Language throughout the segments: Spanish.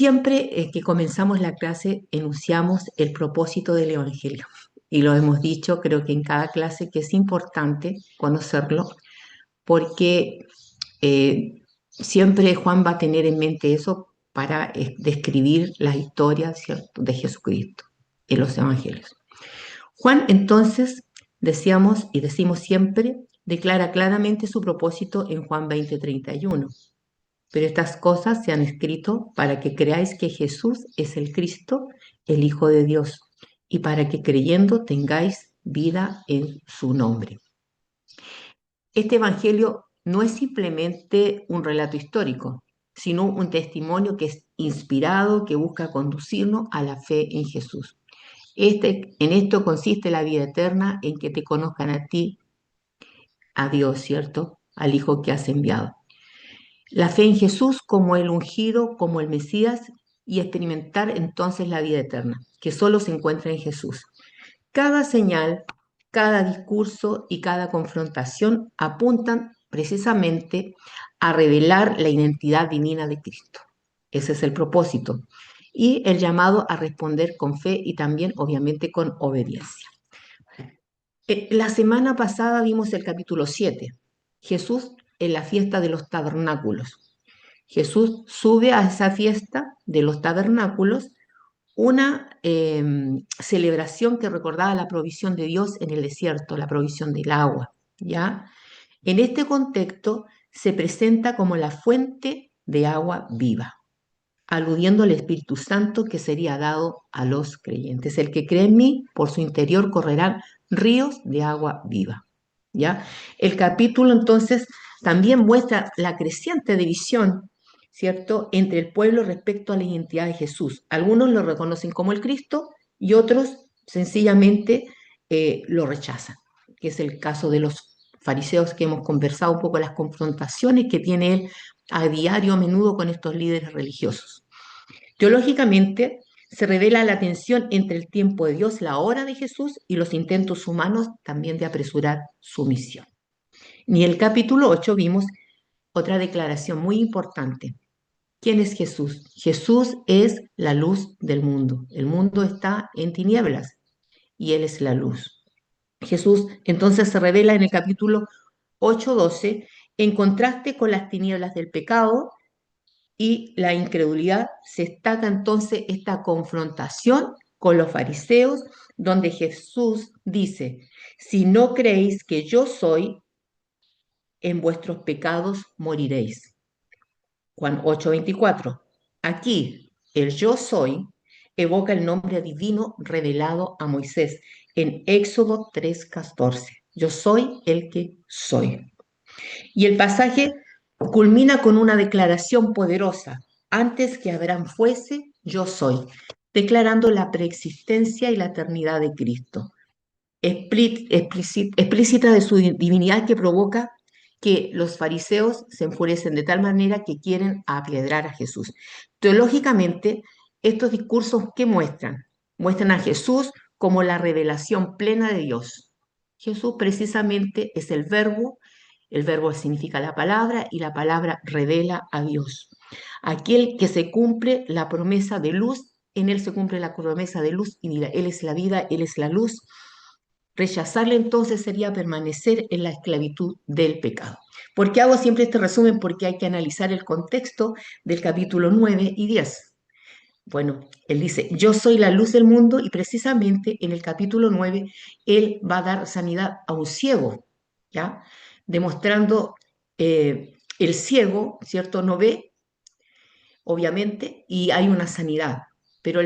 Siempre que comenzamos la clase enunciamos el propósito del Evangelio y lo hemos dicho, creo que en cada clase, que es importante conocerlo porque siempre Juan va a tener en mente eso para describir la historia, ¿cierto?, de Jesucristo en los Evangelios. Juan entonces, decíamos y decimos siempre, declara claramente su propósito en Juan 20:31. Pero estas cosas se han escrito para que creáis que Jesús es el Cristo, el Hijo de Dios, y para que creyendo tengáis vida en su nombre. Este Evangelio no es simplemente un relato histórico, sino un testimonio que es inspirado, que busca conducirnos a la fe en Jesús. En esto consiste la vida eterna, en que te conozcan a ti, a Dios, ¿cierto?, al Hijo que has enviado. La fe en Jesús como el ungido, como el Mesías, y experimentar entonces la vida eterna, que solo se encuentra en Jesús. Cada señal, cada discurso y cada confrontación apuntan precisamente a revelar la identidad divina de Cristo. Ese es el propósito. Y el llamado a responder con fe y también, obviamente, con obediencia. La semana pasada vimos el capítulo 7, Jesús en la fiesta de los tabernáculos. Jesús sube a esa fiesta de los tabernáculos, una celebración que recordaba la provisión de Dios en el desierto, la provisión del agua, ¿ya? En este contexto se presenta como la fuente de agua viva, aludiendo al Espíritu Santo que sería dado a los creyentes. El que cree en mí, por su interior correrán ríos de agua viva, ¿ya? El capítulo entonces también muestra la creciente división, ¿cierto?, entre el pueblo respecto a la identidad de Jesús. Algunos lo reconocen como el Cristo y otros sencillamente lo rechazan, que es el caso de los fariseos, que hemos conversado un poco, las confrontaciones que tiene él a diario, a menudo, con estos líderes religiosos. Teológicamente, se revela la tensión entre el tiempo de Dios, la hora de Jesús, y los intentos humanos también de apresurar su misión. Y en el capítulo 8 vimos otra declaración muy importante. ¿Quién es Jesús? Jesús es la luz del mundo. El mundo está en tinieblas y Él es la luz. Jesús entonces se revela en el capítulo 8:12 en contraste con las tinieblas del pecado y la incredulidad. Se destaca entonces esta confrontación con los fariseos, donde Jesús dice: si no creéis que yo soy, en vuestros pecados moriréis. Juan 8:24. Aquí el yo soy evoca el nombre divino revelado a Moisés en Éxodo 3:14. Yo soy el que soy. Y el pasaje culmina con una declaración poderosa. Antes que Abraham fuese, yo soy, declarando la preexistencia y la eternidad de Cristo, explícita de su divinidad, que provoca que los fariseos se enfurecen de tal manera que quieren apedrear a Jesús. Teológicamente, estos discursos, ¿qué muestran? Muestran a Jesús como la revelación plena de Dios. Jesús precisamente es el verbo significa la palabra y la palabra revela a Dios. Aquel que se cumple la promesa de luz, en él se cumple la promesa de luz y vida. Él es la vida, él es la luz. Rechazarle entonces sería permanecer en la esclavitud del pecado. ¿Por qué hago siempre este resumen? Porque hay que analizar el contexto del capítulo 9 y 10. Bueno, él dice, yo soy la luz del mundo, y precisamente en el capítulo 9 él va a dar sanidad a un ciego, ¿ya? Demostrando el ciego, ¿cierto? No ve, obviamente, y hay una sanidad, pero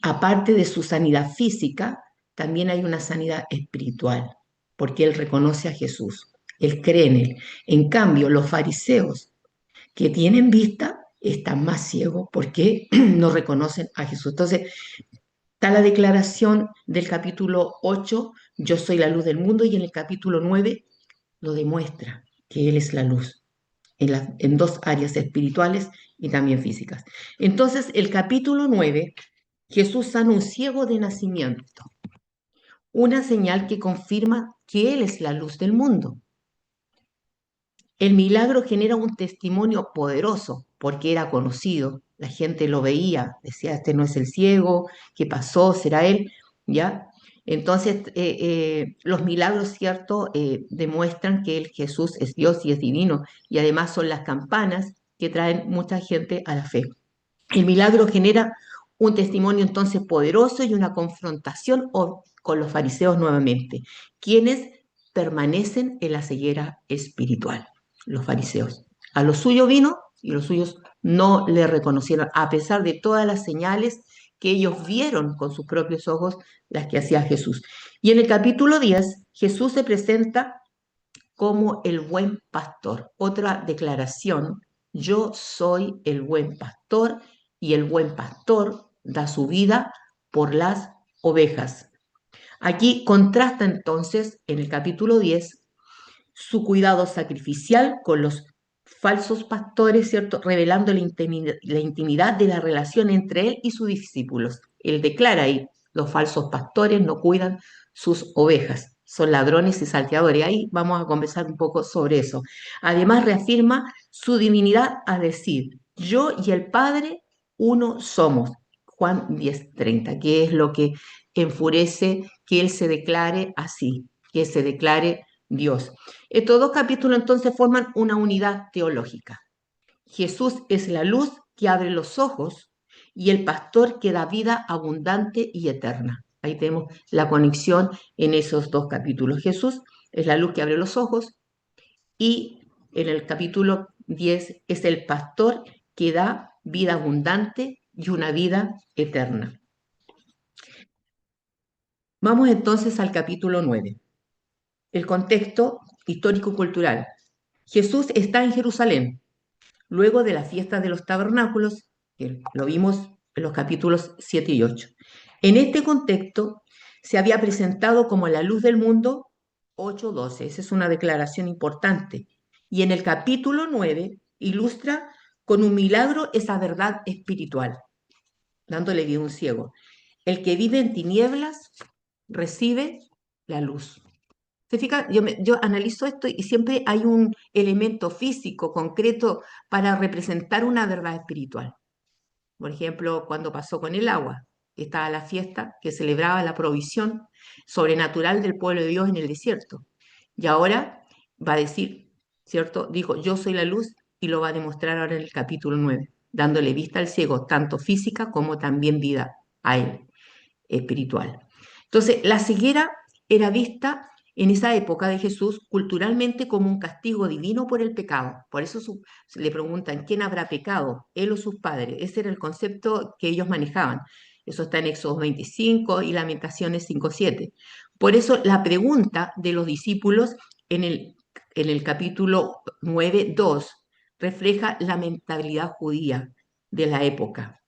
aparte de su sanidad física, también hay una sanidad espiritual, porque él reconoce a Jesús, él cree en él. En cambio, los fariseos que tienen vista están más ciegos porque no reconocen a Jesús. Entonces, está la declaración del capítulo 8, yo soy la luz del mundo, y en el capítulo 9 lo demuestra, que Él es la luz, en dos áreas espirituales y también físicas. Entonces, el capítulo 9, Jesús sana un ciego de nacimiento, una señal que confirma que Él es la luz del mundo. El milagro genera un testimonio poderoso porque era conocido La gente lo veía, decía, este no es el ciego, ¿qué pasó? ¿Será él? ¿Ya? Entonces, los milagros, ¿cierto?, demuestran que el Jesús es Dios y es divino, y además son las campanas que traen mucha gente a la fe. El milagro genera un testimonio entonces poderoso y una confrontación con los fariseos nuevamente, quienes permanecen en la ceguera espiritual, los fariseos. A lo suyo vino y los suyos no le reconocieron, a pesar de todas las señales que ellos vieron con sus propios ojos, las que hacía Jesús. Y en el capítulo 10, Jesús se presenta como el buen pastor. Otra declaración, yo soy el buen pastor y el buen pastor da su vida por las ovejas. Aquí contrasta entonces en el capítulo 10 su cuidado sacrificial con los falsos pastores, ¿cierto? Revelando la intimidad de la relación entre él y sus discípulos. Él declara ahí, los falsos pastores no cuidan sus ovejas, son ladrones y salteadores. Ahí vamos a conversar un poco sobre eso. Además reafirma su divinidad a decir, yo y el Padre uno somos. Juan 10:30, que es lo que enfurece que él se declare así, que se declare Dios. Estos dos capítulos entonces forman una unidad teológica. Jesús es la luz que abre los ojos y el pastor que da vida abundante y eterna. Ahí tenemos la conexión en esos dos capítulos. Jesús es la luz que abre los ojos y en el capítulo 10 es el pastor que da vida abundante y una vida eterna. Vamos entonces al capítulo 9. El contexto histórico-cultural. Jesús está en Jerusalén, luego de la fiesta de los tabernáculos, que lo vimos en los capítulos 7 y 8. En este contexto, se había presentado como la luz del mundo 8:12. Esa es una declaración importante. Y en el capítulo 9 ilustra con un milagro esa verdad espiritual, dándole vida a un ciego. El que vive en tinieblas recibe la luz. Se fija, yo analizo esto y siempre hay un elemento físico concreto para representar una verdad espiritual. Por ejemplo, cuando pasó con el agua, estaba la fiesta que celebraba la provisión sobrenatural del pueblo de Dios en el desierto. Y ahora va a decir, ¿cierto? Dijo, yo soy la luz y lo va a demostrar ahora en el capítulo 9, dándole vista al ciego, tanto física como también vida a él, espiritual. Entonces, la ceguera era vista en esa época de Jesús culturalmente como un castigo divino por el pecado. Por eso le preguntan, ¿quién habrá pecado? ¿Él o sus padres? Ese era el concepto que ellos manejaban. Eso está en Éxodo 25 y Lamentaciones 5:7. Por eso la pregunta de los discípulos en el capítulo 9:2 refleja la mentalidad judía de la época.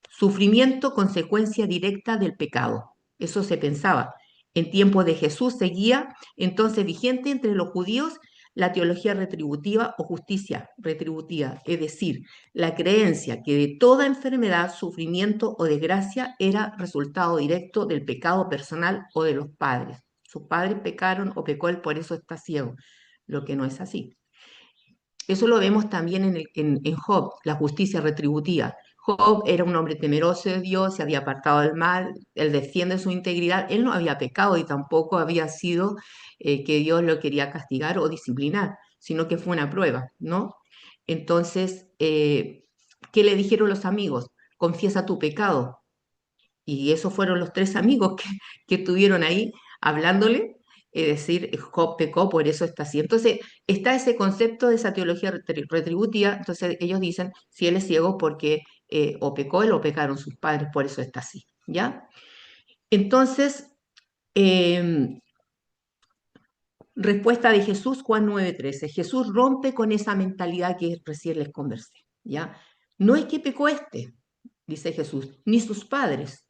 Sufrimiento, consecuencia directa del pecado. Eso se pensaba. En tiempos de Jesús seguía entonces vigente entre los judíos la teología retributiva o justicia retributiva, es decir, la creencia que de toda enfermedad, sufrimiento o desgracia era resultado directo del pecado personal o de los padres. Sus padres pecaron o pecó él, por eso está ciego, lo que no es así. Eso lo vemos también en Job, la justicia retributiva. Job era un hombre temeroso de Dios, se había apartado del mal, él defiende su integridad, él no había pecado y tampoco había sido que Dios lo quería castigar o disciplinar, sino que fue una prueba, ¿no? Entonces, ¿qué le dijeron los amigos? Confiesa tu pecado. Y esos fueron los tres amigos que estuvieron ahí hablándole, es decir, Job pecó, por eso está así. Entonces, está ese concepto de esa teología retributiva, entonces ellos dicen, si él es ciego porque o pecó él o pecaron sus padres, por eso está así, ¿ya? Entonces, eh, respuesta de Jesús, Juan 9:13. Jesús rompe con esa mentalidad que recién les conversé, ¿ya? No es que pecó este, dice Jesús, ni sus padres,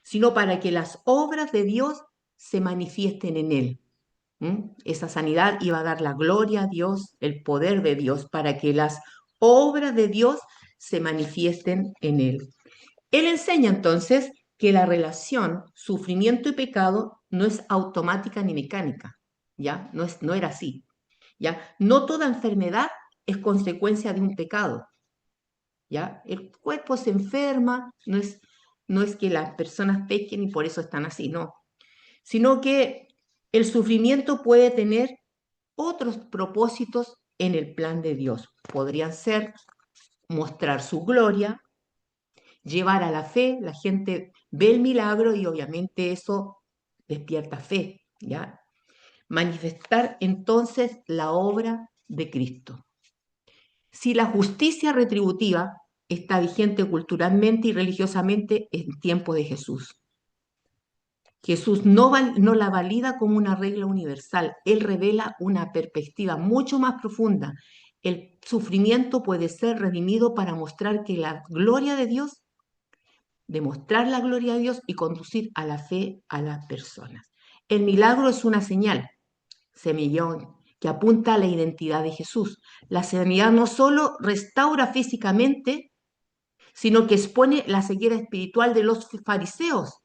sino para que las obras de Dios se manifiesten en él. Esa sanidad iba a dar la gloria a Dios, el poder de Dios, para que las obras de Dios se manifiesten en él. Él enseña entonces que la relación sufrimiento y pecado no es automática ni mecánica, ¿ya? No era así, ¿ya? No toda enfermedad es consecuencia de un pecado, ¿ya? El cuerpo se enferma, no es que las personas pequen y por eso están así, no, sino que el sufrimiento puede tener otros propósitos en el plan de Dios. Podrían ser mostrar su gloria, llevar a la fe, la gente ve el milagro y obviamente eso despierta fe, ¿ya? Manifestar entonces la obra de Cristo. Si la justicia retributiva está vigente culturalmente y religiosamente en tiempo de Jesús. Jesús no la valida como una regla universal, Él revela una perspectiva mucho más profunda. El sufrimiento puede ser redimido para mostrar que la gloria de Dios, demostrar la gloria de Dios y conducir a la fe a las personas. El milagro es una señal, semillón, que apunta a la identidad de Jesús. La sanidad no solo restaura físicamente, sino que expone la ceguera espiritual de los fariseos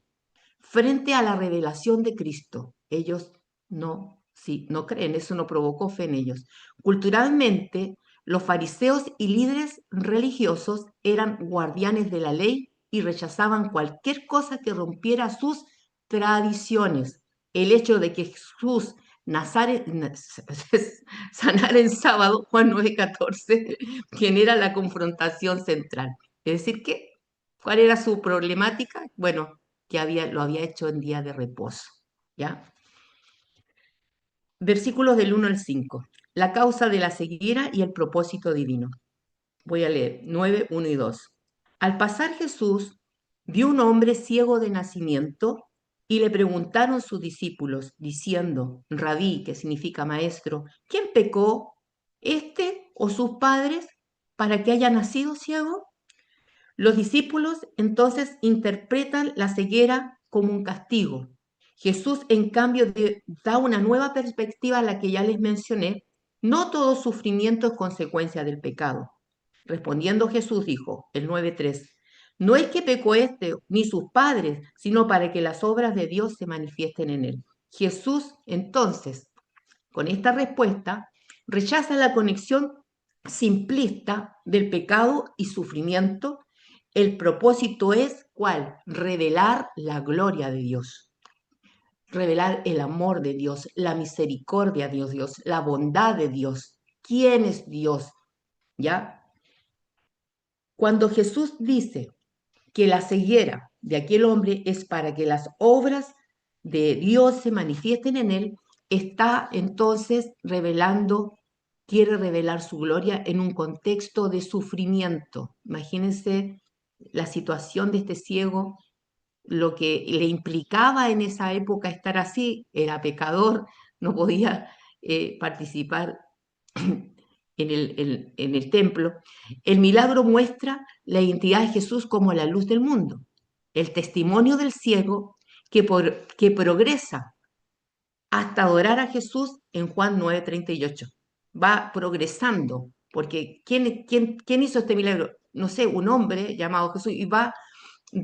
frente a la revelación de Cristo. Ellos no creen, eso no provocó fe en ellos. Culturalmente, los fariseos y líderes religiosos eran guardianes de la ley y rechazaban cualquier cosa que rompiera sus tradiciones. El hecho de que Jesús sanara en sábado, Juan 9:14, genera la confrontación central. Es decir, ¿cuál era su problemática? Bueno, lo había hecho en día de reposo, ¿ya? Versículos del 1 al 5. La causa de la ceguera y el propósito divino. Voy a leer 9, 1 y 2. Al pasar Jesús vio un hombre ciego de nacimiento y le preguntaron sus discípulos, diciendo, Rabí, que significa maestro, ¿quién pecó, este o sus padres, para que haya nacido ciego? Los discípulos entonces interpretan la ceguera como un castigo. Jesús, en cambio, da una nueva perspectiva a la que ya les mencioné. No todo sufrimiento es consecuencia del pecado. Respondiendo Jesús dijo, el 9:3, no es que pecó este ni sus padres, sino para que las obras de Dios se manifiesten en él. Jesús, entonces, con esta respuesta, rechaza la conexión simplista del pecado y sufrimiento. El propósito es, ¿cuál? Revelar la gloria de Dios, revelar el amor de Dios, la misericordia de Dios, la bondad de Dios. ¿Quién es Dios? ¿Ya? Cuando Jesús dice que la ceguera de aquel hombre es para que las obras de Dios se manifiesten en él, está entonces quiere revelar su gloria en un contexto de sufrimiento. Imagínense la situación de este ciego, lo que le implicaba en esa época estar así, era pecador, no podía participar en el templo. El milagro muestra la identidad de Jesús como la luz del mundo, el testimonio del ciego que progresa hasta adorar a Jesús en Juan 9:38. Va progresando, porque ¿quién hizo este milagro? No sé, un hombre llamado Jesús, y va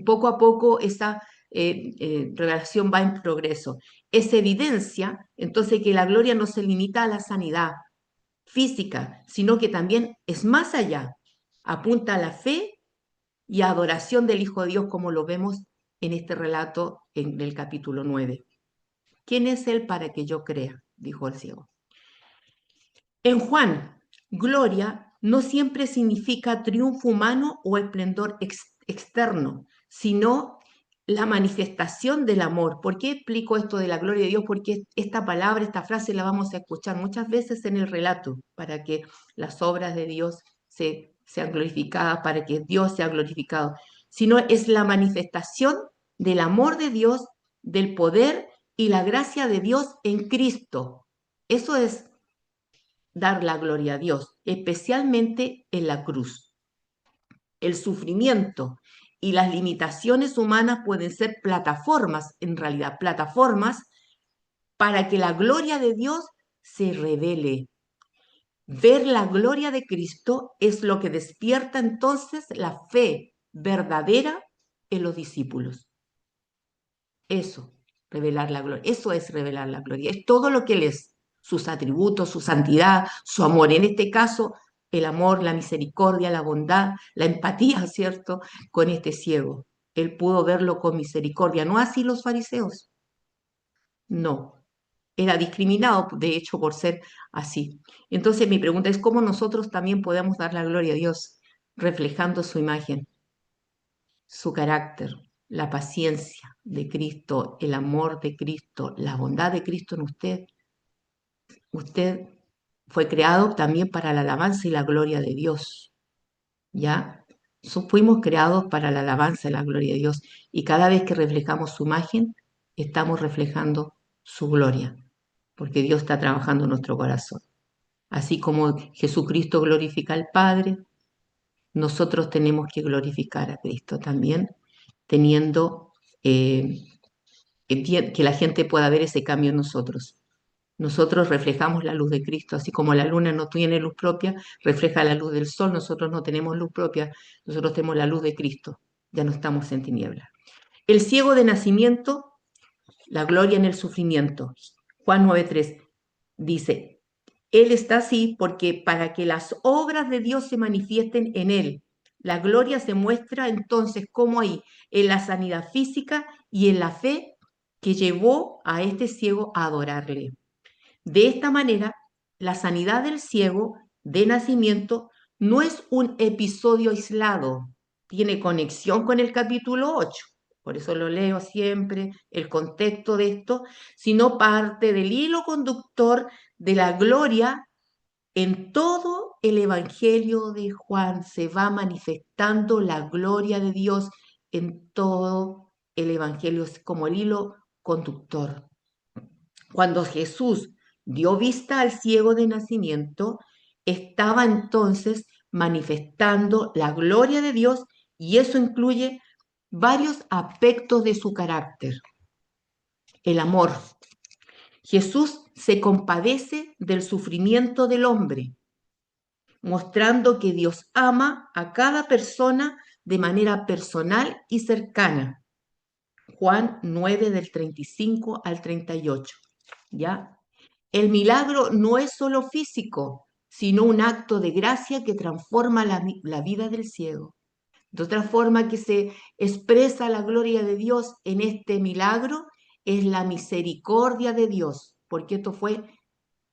poco a poco esa revelación va en progreso. Es evidencia entonces que la gloria no se limita a la sanidad física, sino que también es más allá, apunta a la fe y adoración del Hijo de Dios, como lo vemos en este relato en el capítulo 9. ¿Quién es Él para que yo crea? Dijo el ciego. En Juan, gloria no siempre significa triunfo humano o esplendor externo, sino la manifestación del amor. ¿Por qué explico esto de la gloria de Dios? Porque esta palabra, esta frase la vamos a escuchar muchas veces en el relato, para que las obras de Dios sean glorificadas, para que Dios sea glorificado, sino es la manifestación del amor de Dios, del poder y la gracia de Dios en Cristo. Eso es dar la gloria a Dios, especialmente en la cruz. El sufrimiento y las limitaciones humanas pueden ser plataformas, en realidad, plataformas para que la gloria de Dios se revele. Ver la gloria de Cristo es lo que despierta entonces la fe verdadera en los discípulos. Eso, revelar la gloria. Eso es revelar la gloria. Es todo lo que Él es, sus atributos, su santidad, su amor. En este caso, el amor, la misericordia, la bondad, la empatía, ¿cierto?, con este ciego. Él pudo verlo con misericordia, no así los fariseos. No, era discriminado, de hecho, por ser así. Entonces mi pregunta es cómo nosotros también podemos dar la gloria a Dios reflejando su imagen, su carácter, la paciencia de Cristo, el amor de Cristo, la bondad de Cristo en usted. Usted fue creado también para la alabanza y la gloria de Dios, ¿ya? Fuimos creados para la alabanza y la gloria de Dios y cada vez que reflejamos su imagen, estamos reflejando su gloria, porque Dios está trabajando en nuestro corazón. Así como Jesucristo glorifica al Padre, nosotros tenemos que glorificar a Cristo también, teniendo que la gente pueda ver ese cambio en nosotros. Nosotros reflejamos la luz de Cristo, así como la luna no tiene luz propia, refleja la luz del sol, nosotros no tenemos luz propia, nosotros tenemos la luz de Cristo, ya no estamos en tinieblas. El ciego de nacimiento, la gloria en el sufrimiento. Juan 9:3 dice, Él está así porque para que las obras de Dios se manifiesten en Él. La gloria se muestra entonces como ahí, en la sanidad física y en la fe que llevó a este ciego a adorarle. De esta manera, la sanidad del ciego de nacimiento no es un episodio aislado, tiene conexión con el capítulo 8, por eso lo leo siempre, el contexto de esto, sino parte del hilo conductor de la gloria en todo el Evangelio de Juan. Se va manifestando la gloria de Dios en todo el Evangelio, es como el hilo conductor. Cuando Jesús dio vista al ciego de nacimiento, estaba entonces manifestando la gloria de Dios y eso incluye varios aspectos de su carácter. El amor. Jesús se compadece del sufrimiento del hombre, mostrando que Dios ama a cada persona de manera personal y cercana. Juan 9 del 35 al 38. ¿Ya? El milagro no es solo físico, sino un acto de gracia que transforma la vida del ciego. De otra forma que se expresa la gloria de Dios en este milagro es la misericordia de Dios, porque esto fue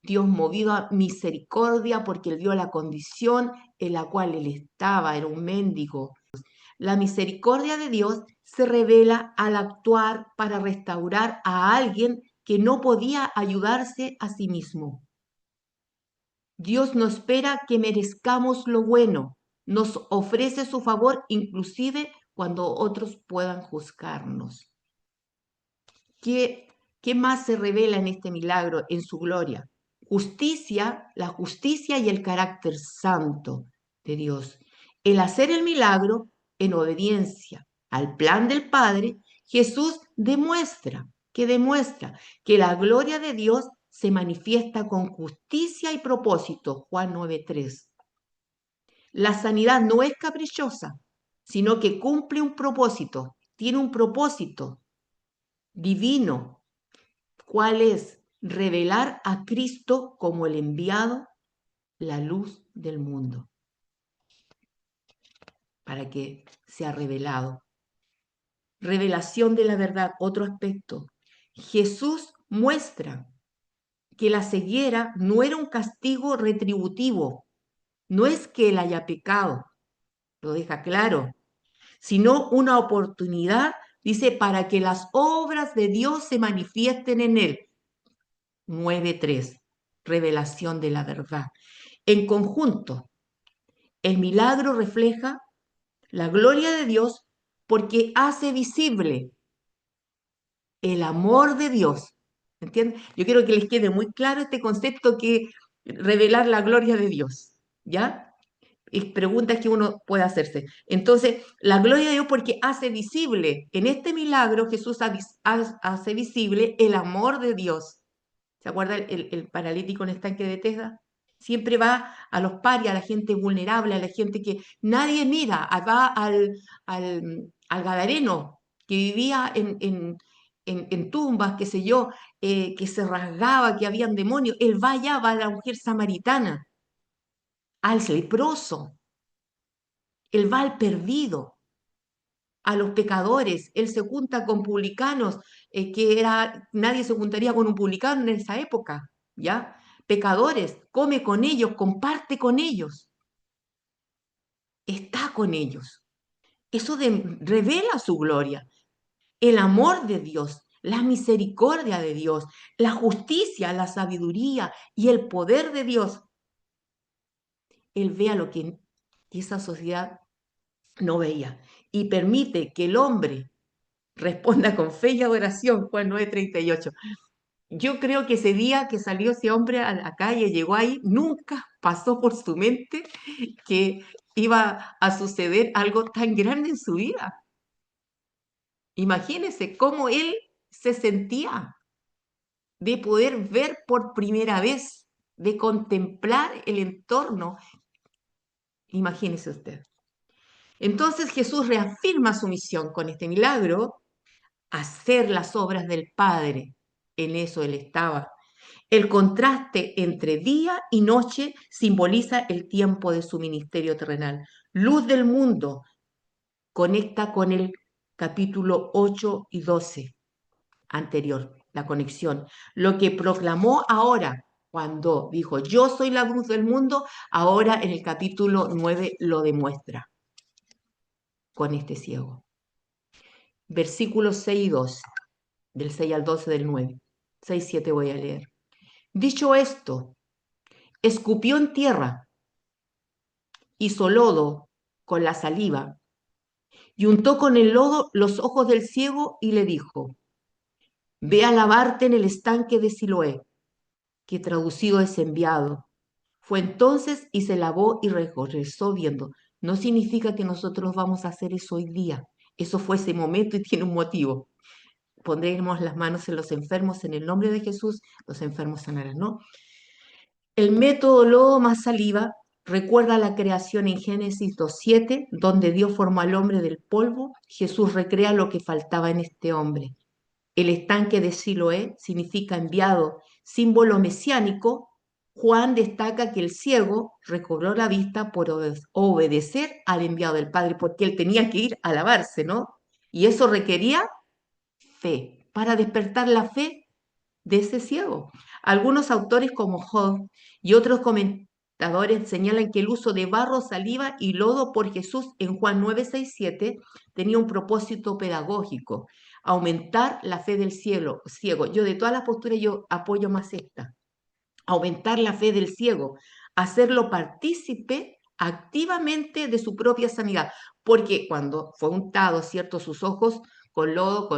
Dios movido a misericordia porque él vio la condición en la cual él estaba, era un mendigo. La misericordia de Dios se revela al actuar para restaurar a alguien que no podía ayudarse a sí mismo. Dios no espera que merezcamos lo bueno, nos ofrece su favor inclusive cuando otros puedan juzgarnos. ¿Qué más se revela en este milagro, en su gloria? Justicia, la justicia y el carácter santo de Dios. El hacer el milagro en obediencia al plan del Padre, Jesús demuestra que la gloria de Dios se manifiesta con justicia y propósito. Juan 9:3. La sanidad no es caprichosa, sino que cumple un propósito, tiene un propósito divino. ¿Cuál es? Revelar a Cristo como el enviado, la luz del mundo, para que sea revelado. Revelación de la verdad, otro aspecto. Jesús muestra que la ceguera no era un castigo retributivo, no es que él haya pecado, lo deja claro, sino una oportunidad, dice, para que las obras de Dios se manifiesten en él. 9:3, revelación de la verdad. En conjunto, el milagro refleja la gloria de Dios porque hace visible el amor de Dios. ¿Entienden? Yo quiero que les quede muy claro este concepto que revelar la gloria de Dios, ¿ya? Y preguntas que uno puede hacerse. Entonces, la gloria de Dios porque hace visible, en este milagro Jesús hace visible el amor de Dios. ¿Se acuerda el paralítico en el estanque de Bethesda? Siempre va a los parias, a la gente vulnerable, a la gente que nadie mira. Va al gadareno que vivía en tumbas, qué sé yo, que se rasgaba, que habían demonios. Él va allá, va a la mujer samaritana. al leproso, él va al perdido, a los pecadores, él se junta con publicanos, nadie se juntaría con un publicano en esa época, ¿ya? Pecadores, come con ellos, comparte con ellos, está con ellos. Eso revela su gloria, el amor de Dios, la misericordia de Dios, la justicia, la sabiduría y el poder de Dios. Él ve a lo que esa sociedad no veía y permite que el hombre responda con fe y adoración, Juan 9:38. Yo creo que ese día que salió ese hombre a la calle, llegó ahí, nunca pasó por su mente que iba a suceder algo tan grande en su vida. Imagínense cómo él se sentía de poder ver por primera vez, de contemplar el entorno. Imagínese usted. Entonces Jesús reafirma su misión con este milagro, hacer las obras del Padre. En eso él estaba. El contraste entre día y noche simboliza el tiempo de su ministerio terrenal. Luz del mundo conecta con el capítulo 8 y 12 anterior, la conexión. Lo que proclamó ahora, cuando dijo, yo soy la luz del mundo, ahora en el capítulo 9 lo demuestra con este ciego. Versículos 6 y 12, del 6 al 12 del 9. 6, 7 voy a leer. Dicho esto, escupió en tierra, hizo lodo con la saliva y untó con el lodo los ojos del ciego y le dijo, ve a lavarte en el estanque de Siloé, que traducido es enviado. Fue entonces y se lavó y regresó viendo. No significa que nosotros vamos a hacer eso hoy día. Eso fue ese momento y tiene un motivo. Pondremos las manos en los enfermos en el nombre de Jesús, los enfermos sanarán, ¿no? El método lodo más saliva recuerda la creación en Génesis 2:7, donde Dios formó al hombre del polvo. Jesús recrea lo que faltaba en este hombre. El estanque de Siloé significa enviado, símbolo mesiánico. Juan destaca que el ciego recobró la vista por obedecer al enviado del Padre, porque él tenía que ir a lavarse, ¿no? Y eso requería fe. Para despertar la fe de ese ciego. Algunos autores como Job y otros comentadores señalan que el uso de barro, saliva y lodo por Jesús en Juan 9:6-7 tenía un propósito pedagógico, aumentar la fe del ciego. Yo de todas las posturas yo apoyo más esta, aumentar la fe del ciego, hacerlo partícipe activamente de su propia sanidad, porque cuando fue untado, ¿cierto?, sus ojos con lodo,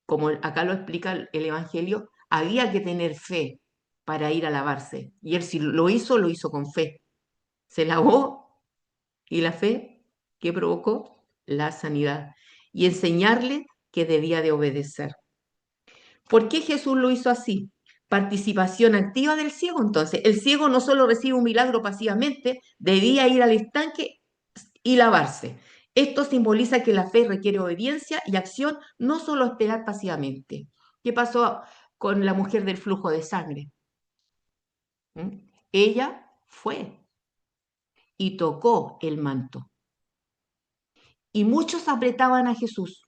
como acá lo explica el Evangelio, había que tener fe para ir a lavarse. Y él si lo hizo con fe. Se lavó y la fe que provocó la sanidad. Y enseñarle que debía de obedecer. ¿Por qué Jesús lo hizo así? Participación activa del ciego. Entonces, el ciego no solo recibe un milagro pasivamente, debía ir al estanque y lavarse. Esto simboliza que la fe requiere obediencia y acción, no solo esperar pasivamente. ¿Qué pasó con la mujer del flujo de sangre? Ella fue y tocó el manto. Y muchos apretaban a Jesús.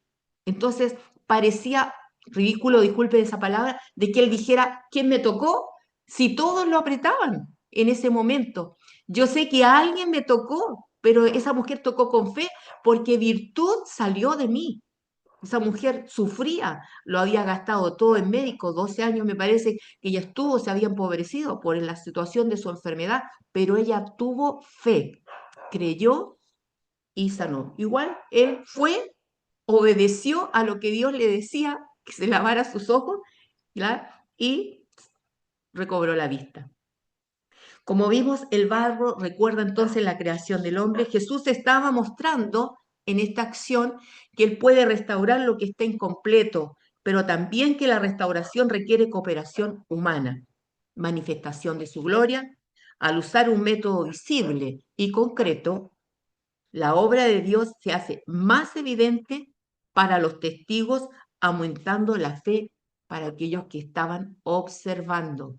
Entonces parecía ridículo, disculpe esa palabra, de que él dijera, ¿quién me tocó? Si todos lo apretaban en ese momento. Yo sé que alguien me tocó, pero esa mujer tocó con fe porque virtud salió de mí. Esa mujer sufría, lo había gastado todo en médico, 12 años me parece que ella estuvo, se había empobrecido por la situación de su enfermedad, pero ella tuvo fe, creyó y sanó. Igual él fue, obedeció a lo que Dios le decía, que se lavara sus ojos, ¿ya? Y recobró la vista. Como vimos, el barro recuerda entonces la creación del hombre. Jesús estaba mostrando en esta acción que Él puede restaurar lo que está incompleto, pero también que la restauración requiere cooperación humana, manifestación de su gloria. Al usar un método visible y concreto, la obra de Dios se hace más evidente para los testigos, aumentando la fe para aquellos que estaban observando.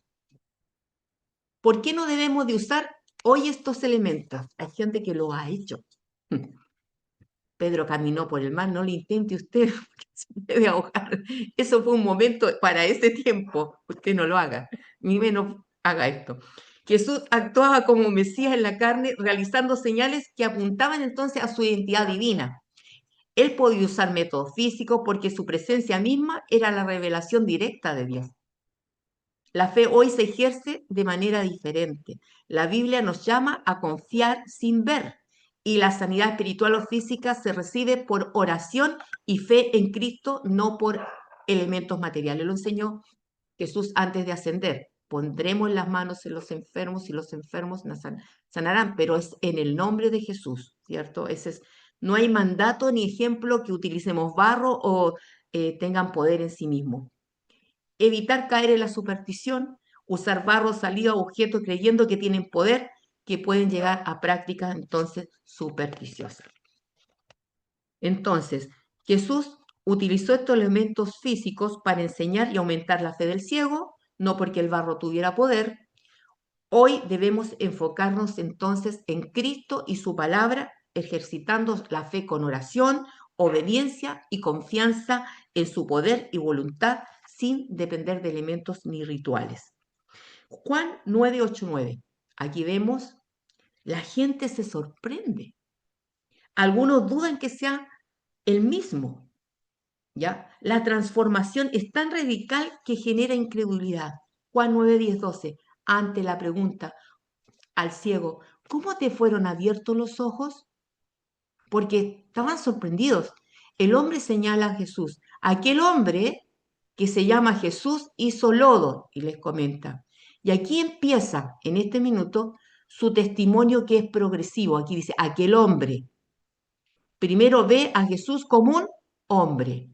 ¿Por qué no debemos de usar Hoy estos elementos, hay gente que lo ha hecho. Pedro caminó por el mar, no lo intente usted, porque se debe ahogar. Eso fue un momento para ese tiempo. Usted no lo haga, ni menos haga esto. Jesús actuaba como Mesías en la carne, realizando señales que apuntaban entonces a su identidad divina. Él podía usar métodos físicos porque su presencia misma era la revelación directa de Dios. La fe hoy se ejerce de manera diferente. La Biblia nos llama a confiar sin ver y la sanidad espiritual o física se recibe por oración y fe en Cristo, no por elementos materiales. Lo enseñó Jesús antes de ascender. Pondremos las manos en los enfermos y los enfermos sanarán, pero es en el nombre de Jesús, ¿cierto? No hay mandato ni ejemplo que utilicemos barro o tengan poder en sí mismos. Evitar caer en la superstición, usar barro, saliva, objetos creyendo que tienen poder, que pueden llegar a prácticas entonces supersticiosas. Entonces, Jesús utilizó estos elementos físicos para enseñar y aumentar la fe del ciego, no porque el barro tuviera poder. Hoy debemos enfocarnos entonces en Cristo y su palabra, ejercitando la fe con oración, obediencia y confianza en su poder y voluntad sin depender de elementos ni rituales. Juan 9:8-9. Aquí vemos, la gente se sorprende. Algunos dudan que sea el mismo, ¿ya? La transformación es tan radical que genera incredulidad. Juan 9:10-12. Ante la pregunta al ciego, ¿cómo te fueron abiertos los ojos? Porque estaban sorprendidos. El hombre señala a Jesús. Aquel hombre que se llama Jesús hizo lodo, y les comenta. Y aquí empieza, en este minuto, su testimonio que es progresivo. Aquí dice, aquel hombre. Primero ve a Jesús como un hombre.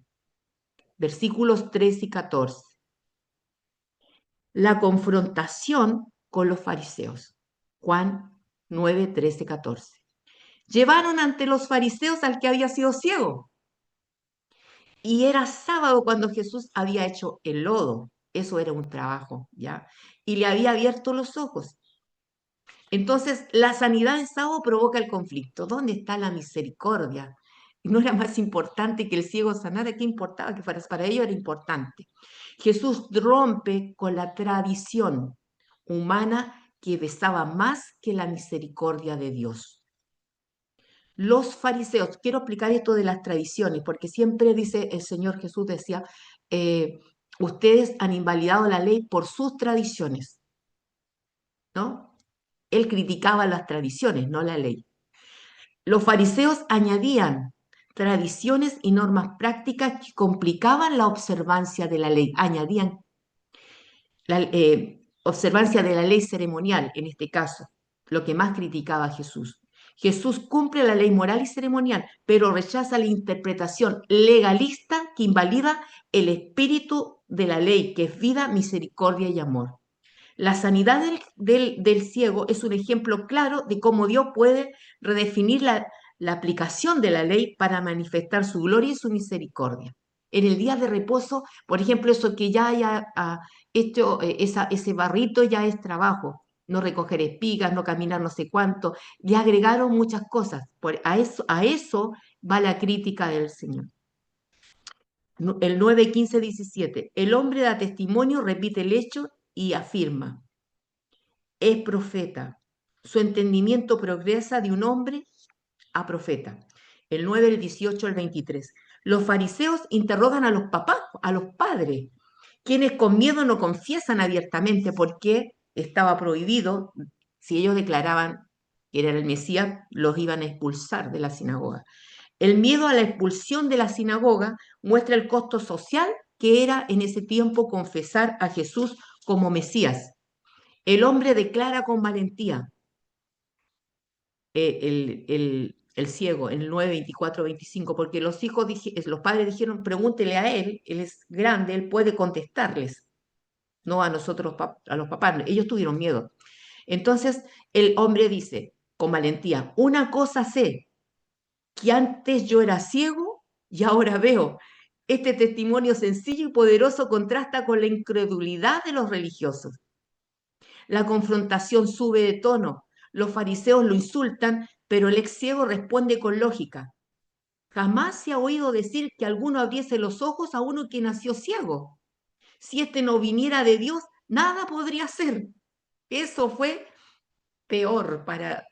Versículos 13 y 14. La confrontación con los fariseos. Juan 9, 13, 14. Llevaron ante los fariseos al que había sido ciego. Y era sábado cuando Jesús había hecho el lodo. Eso era un trabajo, ¿ya? Y le había abierto los ojos. Entonces, la sanidad en sábado provoca el conflicto. ¿Dónde está la misericordia? ¿No era más importante que el ciego sanara? ¿Qué importaba? Que para ello era importante. Jesús rompe con la tradición humana que besaba más que la misericordia de Dios. Los fariseos, quiero explicar esto de las tradiciones, porque siempre dice el Señor Jesús, decía, ustedes han invalidado la ley por sus tradiciones, ¿no? Él criticaba las tradiciones, no la ley. Los fariseos añadían tradiciones y normas prácticas que complicaban la observancia de la ley, añadían la observancia de la ley ceremonial, en este caso, lo que más criticaba Jesús. Jesús cumple la ley moral y ceremonial, pero rechaza la interpretación legalista que invalida el espíritu de la ley, que es vida, misericordia y amor. La sanidad del ciego es un ejemplo claro de cómo Dios puede redefinir la aplicación de la ley para manifestar su gloria y su misericordia. En el día de reposo, por ejemplo, eso que ya haya hecho ese barrito ya es trabajo. No recoger espigas, no caminar no sé cuánto. Le agregaron muchas cosas. A eso va la crítica del Señor. El 9, 15, 17. El hombre da testimonio, repite el hecho y afirma. Es profeta. Su entendimiento progresa de un hombre a profeta. El 9, el 18, el 23. Los fariseos interrogan a los papás, a los padres, quienes con miedo no confiesan abiertamente porque estaba prohibido. Si ellos declaraban que era el Mesías, los iban a expulsar de la sinagoga. El miedo a la expulsión de la sinagoga muestra el costo social que era en ese tiempo confesar a Jesús como Mesías. El hombre declara con valentía, el ciego, en el 9, 24, 25, porque los padres dijeron, pregúntele a él es grande, él puede contestarles, no a nosotros, a los papás, ellos tuvieron miedo. Entonces el hombre dice, con valentía, una cosa sé, que antes yo era ciego y ahora veo. Este testimonio sencillo y poderoso contrasta con la incredulidad de los religiosos. La confrontación sube de tono. Los fariseos lo insultan, pero el ex ciego responde con lógica. Jamás se ha oído decir que alguno abriese los ojos a uno que nació ciego. Si este no viniera de Dios, nada podría hacer. Eso fue peor para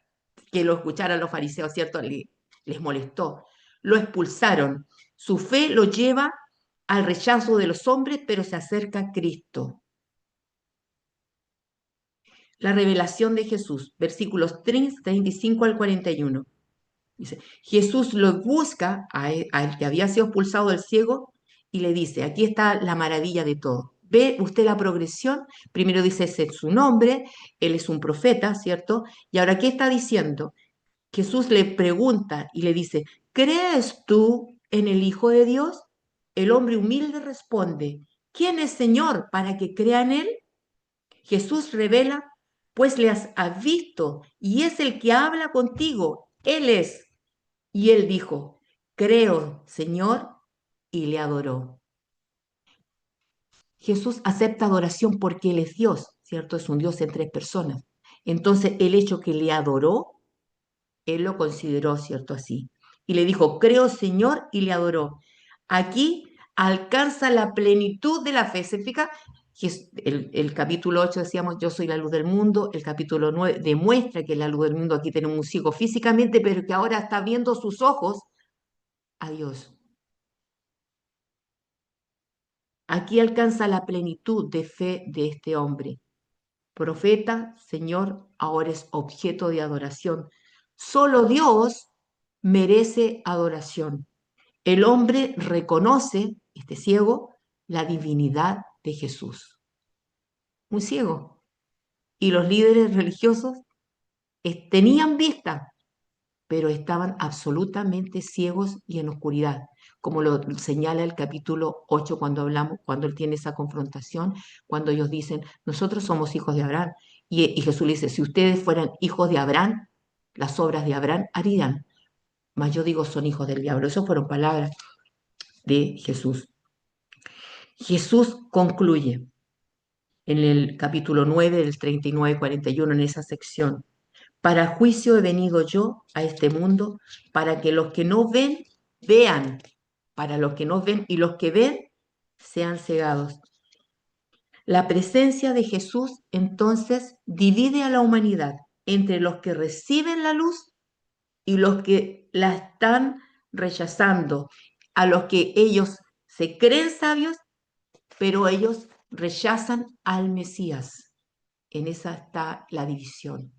que lo escucharan los fariseos, ¿cierto? Les molestó. Lo expulsaron. Su fe lo lleva al rechazo de los hombres, pero se acerca a Cristo. La revelación de Jesús, versículos 35 al 41. Dice, Jesús lo busca al que había sido expulsado del ciego y le dice, aquí está la maravilla de todo. ¿Ve usted la progresión? Primero dice, ese es su nombre, él es un profeta, ¿cierto? Y ahora, ¿qué está diciendo? Jesús le pregunta y le dice, ¿crees tú en el Hijo de Dios? El hombre humilde responde, ¿quién es Señor para que crea en él? Jesús revela, pues le has visto y es el que habla contigo, él es. Y él dijo, creo, Señor, y le adoró. Jesús acepta adoración porque Él es Dios, ¿cierto? Es un Dios en tres personas. Entonces, el hecho que le adoró, Él lo consideró, ¿cierto? Así. Y le dijo, creo, Señor, y le adoró. Aquí alcanza la plenitud de la fe. ¿Se fija? El capítulo 8 decíamos, yo soy la luz del mundo. El capítulo 9 demuestra que es la luz del mundo. Aquí tenemos un ciego físicamente, pero que ahora está abriendo sus ojos a Dios. Aquí alcanza la plenitud de fe de este hombre. Profeta, Señor, ahora es objeto de adoración. Solo Dios merece adoración. El hombre reconoce, este ciego, la divinidad de Jesús. Un ciego. Y los líderes religiosos tenían vista, pero estaban absolutamente ciegos y en oscuridad, como lo señala el capítulo 8 cuando hablamos, cuando él tiene esa confrontación, cuando ellos dicen, nosotros somos hijos de Abraham. Y Jesús le dice, si ustedes fueran hijos de Abraham, las obras de Abraham harían, mas yo digo son hijos del diablo. Esas fueron palabras de Jesús. Jesús concluye en el capítulo 9 del 39-41, en esa sección, para juicio he venido yo a este mundo, para que los que no ven, vean, para los que no ven y los que ven, sean cegados. La presencia de Jesús entonces divide a la humanidad entre los que reciben la luz y los que la están rechazando, a los que ellos se creen sabios, pero ellos rechazan al Mesías. En esa está la división.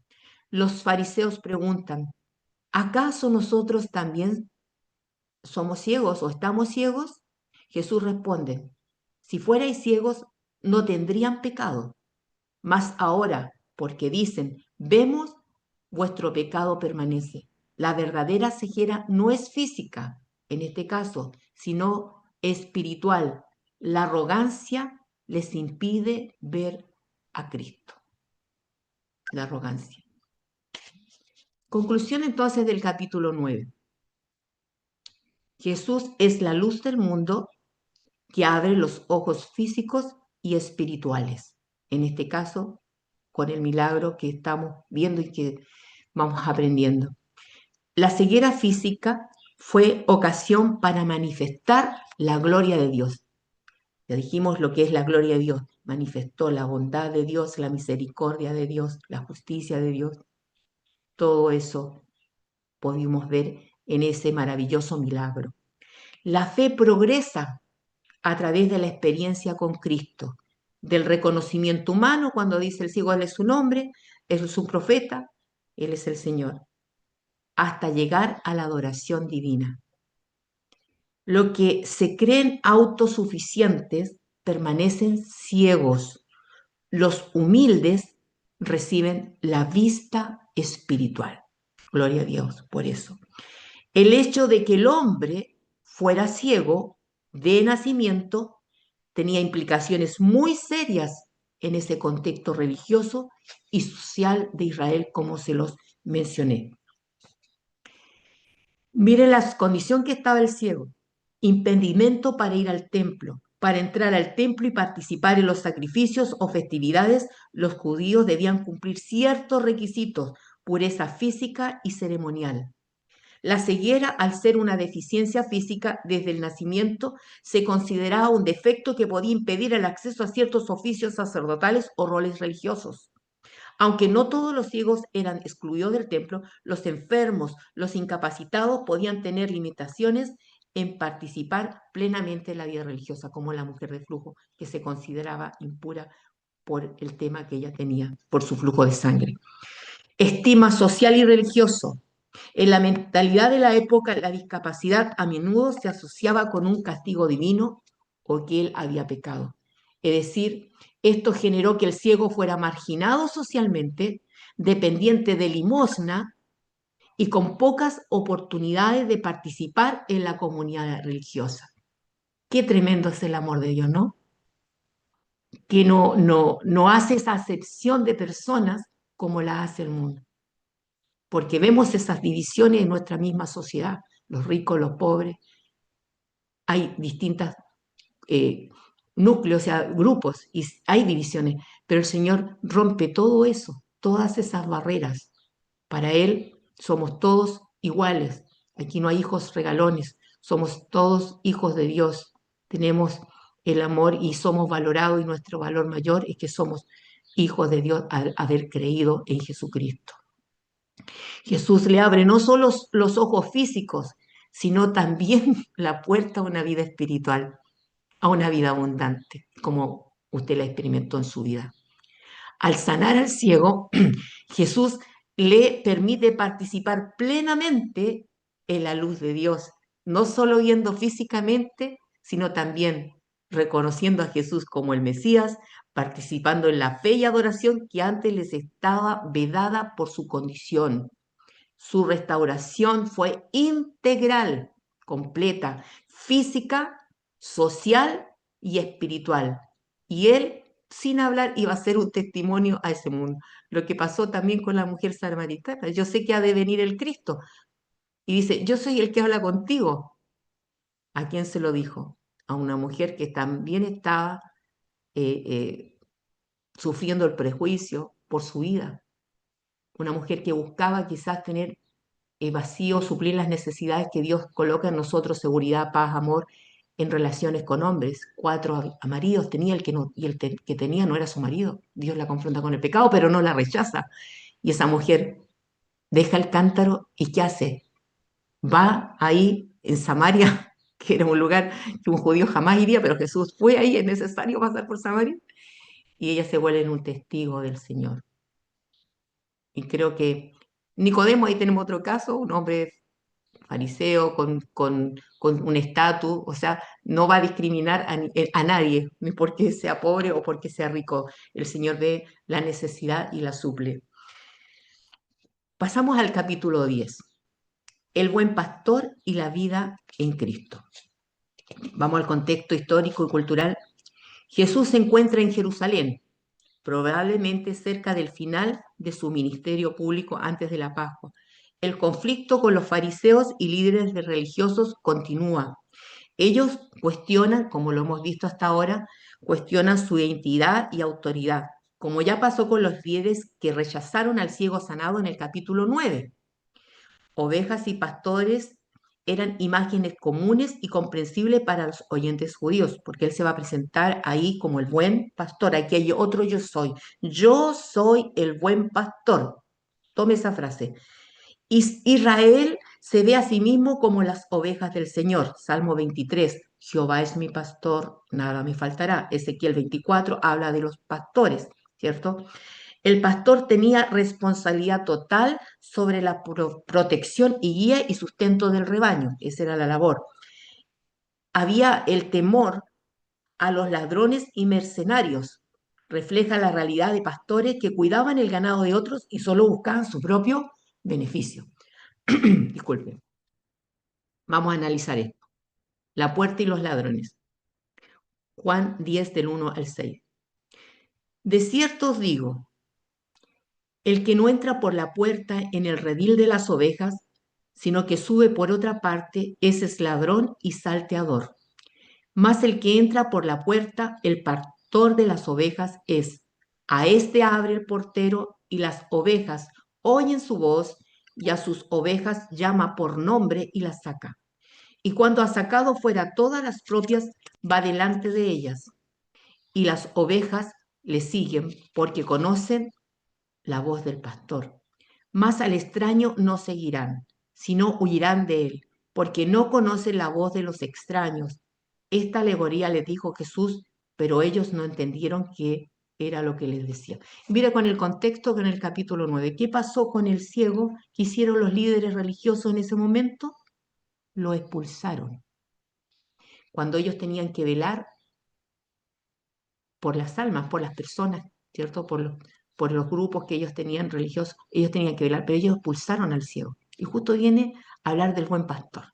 Los fariseos preguntan, ¿acaso nosotros también somos ciegos o estamos ciegos? Jesús responde, si fuerais ciegos, no tendrían pecado, mas ahora, porque dicen, vemos, vuestro pecado permanece. La verdadera ceguera no es física, en este caso, sino espiritual. La arrogancia les impide ver a Cristo. La arrogancia. Conclusión entonces del capítulo 9. Jesús es la luz del mundo que abre los ojos físicos y espirituales. En este caso, con el milagro que estamos viendo y que vamos aprendiendo. La ceguera física fue ocasión para manifestar la gloria de Dios. Ya dijimos lo que es la gloria de Dios. Manifestó la bondad de Dios, la misericordia de Dios, la justicia de Dios. Todo eso pudimos ver en ese maravilloso milagro. La fe progresa a través de la experiencia con Cristo, del reconocimiento humano cuando dice el ciego, él es su nombre, él es un profeta, él es el Señor, hasta llegar a la adoración divina. Los que se creen autosuficientes permanecen ciegos. Los humildes reciben la vista espiritual. Gloria a Dios por eso. El hecho de que el hombre fuera ciego de nacimiento tenía implicaciones muy serias en ese contexto religioso y social de Israel, como se los mencioné. Mire la condición que estaba el ciego. Impedimento para ir al templo. Para entrar al templo y participar en los sacrificios o festividades, los judíos debían cumplir ciertos requisitos, pureza física y ceremonial. La ceguera, al ser una deficiencia física desde el nacimiento, se consideraba un defecto que podía impedir el acceso a ciertos oficios sacerdotales o roles religiosos. Aunque no todos los ciegos eran excluidos del templo, los enfermos, los incapacitados podían tener limitaciones en participar plenamente en la vida religiosa, como la mujer de flujo, que se consideraba impura por el tema que ella tenía, por su flujo de sangre. Estima social y religioso. En la mentalidad de la época, la discapacidad a menudo se asociaba con un castigo divino o que él había pecado. Es decir, esto generó que el ciego fuera marginado socialmente, dependiente de limosna y con pocas oportunidades de participar en la comunidad religiosa. Qué tremendo es el amor de Dios, ¿no? Que no hace esa acepción de personas como la hace el mundo, porque vemos esas divisiones en nuestra misma sociedad, los ricos, los pobres, hay distintos núcleos, o sea, grupos, y hay divisiones, pero el Señor rompe todo eso, todas esas barreras. Para Él somos todos iguales, aquí no hay hijos regalones, somos todos hijos de Dios, tenemos el amor y somos valorados y nuestro valor mayor es que somos hijos de Dios al haber creído en Jesucristo. Jesús le abre no solo los ojos físicos, sino también la puerta a una vida espiritual, a una vida abundante, como usted la experimentó en su vida. Al sanar al ciego, Jesús le permite participar plenamente en la luz de Dios, no solo viendo físicamente, sino también reconociendo a Jesús como el Mesías, participando en la fe y adoración que antes les estaba vedada por su condición. Su restauración fue integral, completa, física, social y espiritual. Y él, sin hablar, iba a ser un testimonio a ese mundo. Lo que pasó también con la mujer samaritana. Yo sé que ha de venir el Cristo. Y dice, yo soy el que habla contigo. ¿A quién se lo dijo? A una mujer que también estaba eh, eh, sufriendo el prejuicio por su vida. Una mujer que buscaba quizás tener vacío, suplir las necesidades que Dios coloca en nosotros, seguridad, paz, amor, en relaciones con hombres. 4 maridos tenía el que no, y que tenía no era su marido. Dios la confronta con el pecado, pero no la rechaza. Y esa mujer deja el cántaro y ¿qué hace? Va ahí en Samaria, que era un lugar que un judío jamás iría, pero Jesús fue ahí, es necesario pasar por Samaria, y ella se vuelve en un testigo del Señor. Y creo que Nicodemo, ahí tenemos otro caso, un hombre fariseo, con un estatus, o sea, no va a discriminar a nadie, ni porque sea pobre o porque sea rico. El Señor ve la necesidad y la suple. Pasamos al capítulo 10, el buen pastor y la vida en Cristo. Vamos al contexto histórico y cultural. Jesús se encuentra en Jerusalén, probablemente cerca del final de su ministerio público antes de la Pascua. El conflicto con los fariseos y líderes religiosos continúa. Ellos cuestionan, como lo hemos visto hasta ahora, cuestionan su identidad y autoridad, como ya pasó con los líderes que rechazaron al ciego sanado en el capítulo 9. Ovejas y pastores eran imágenes comunes y comprensibles para los oyentes judíos, porque él se va a presentar ahí como el buen pastor. Aquí hay otro yo soy. Yo soy el buen pastor. Tome esa frase. Israel se ve a sí mismo como las ovejas del Señor. Salmo 23, Jehová es mi pastor, nada me faltará. Ezequiel 24 habla de los pastores, ¿cierto? El pastor tenía responsabilidad total sobre la protección y guía y sustento del rebaño. Esa era la labor. Había el temor a los ladrones y mercenarios. Refleja la realidad de pastores que cuidaban el ganado de otros y solo buscaban su propio beneficio. Disculpen. Vamos a analizar esto. La puerta y los ladrones. Juan 10 del 1 al 6. De cierto os digo, el que no entra por la puerta en el redil de las ovejas, sino que sube por otra parte, ese es ladrón y salteador. Mas el que entra por la puerta, el pastor de las ovejas es. A este abre el portero y las ovejas oyen su voz y a sus ovejas llama por nombre y las saca. Y cuando ha sacado fuera todas las propias, va delante de ellas. Y las ovejas le siguen porque conocen la voz del pastor. Mas al extraño no seguirán, sino huirán de él, porque no conocen la voz de los extraños. Esta alegoría les dijo Jesús, pero ellos no entendieron qué era lo que les decía. Mira con el contexto que en el capítulo 9. ¿Qué pasó con el ciego que hicieron los líderes religiosos en ese momento? Lo expulsaron. Cuando ellos tenían que velar por las almas, por las personas, ¿cierto? Por los grupos que ellos tenían religiosos, ellos tenían que velar, pero ellos expulsaron al ciego. Y justo viene a hablar del buen pastor.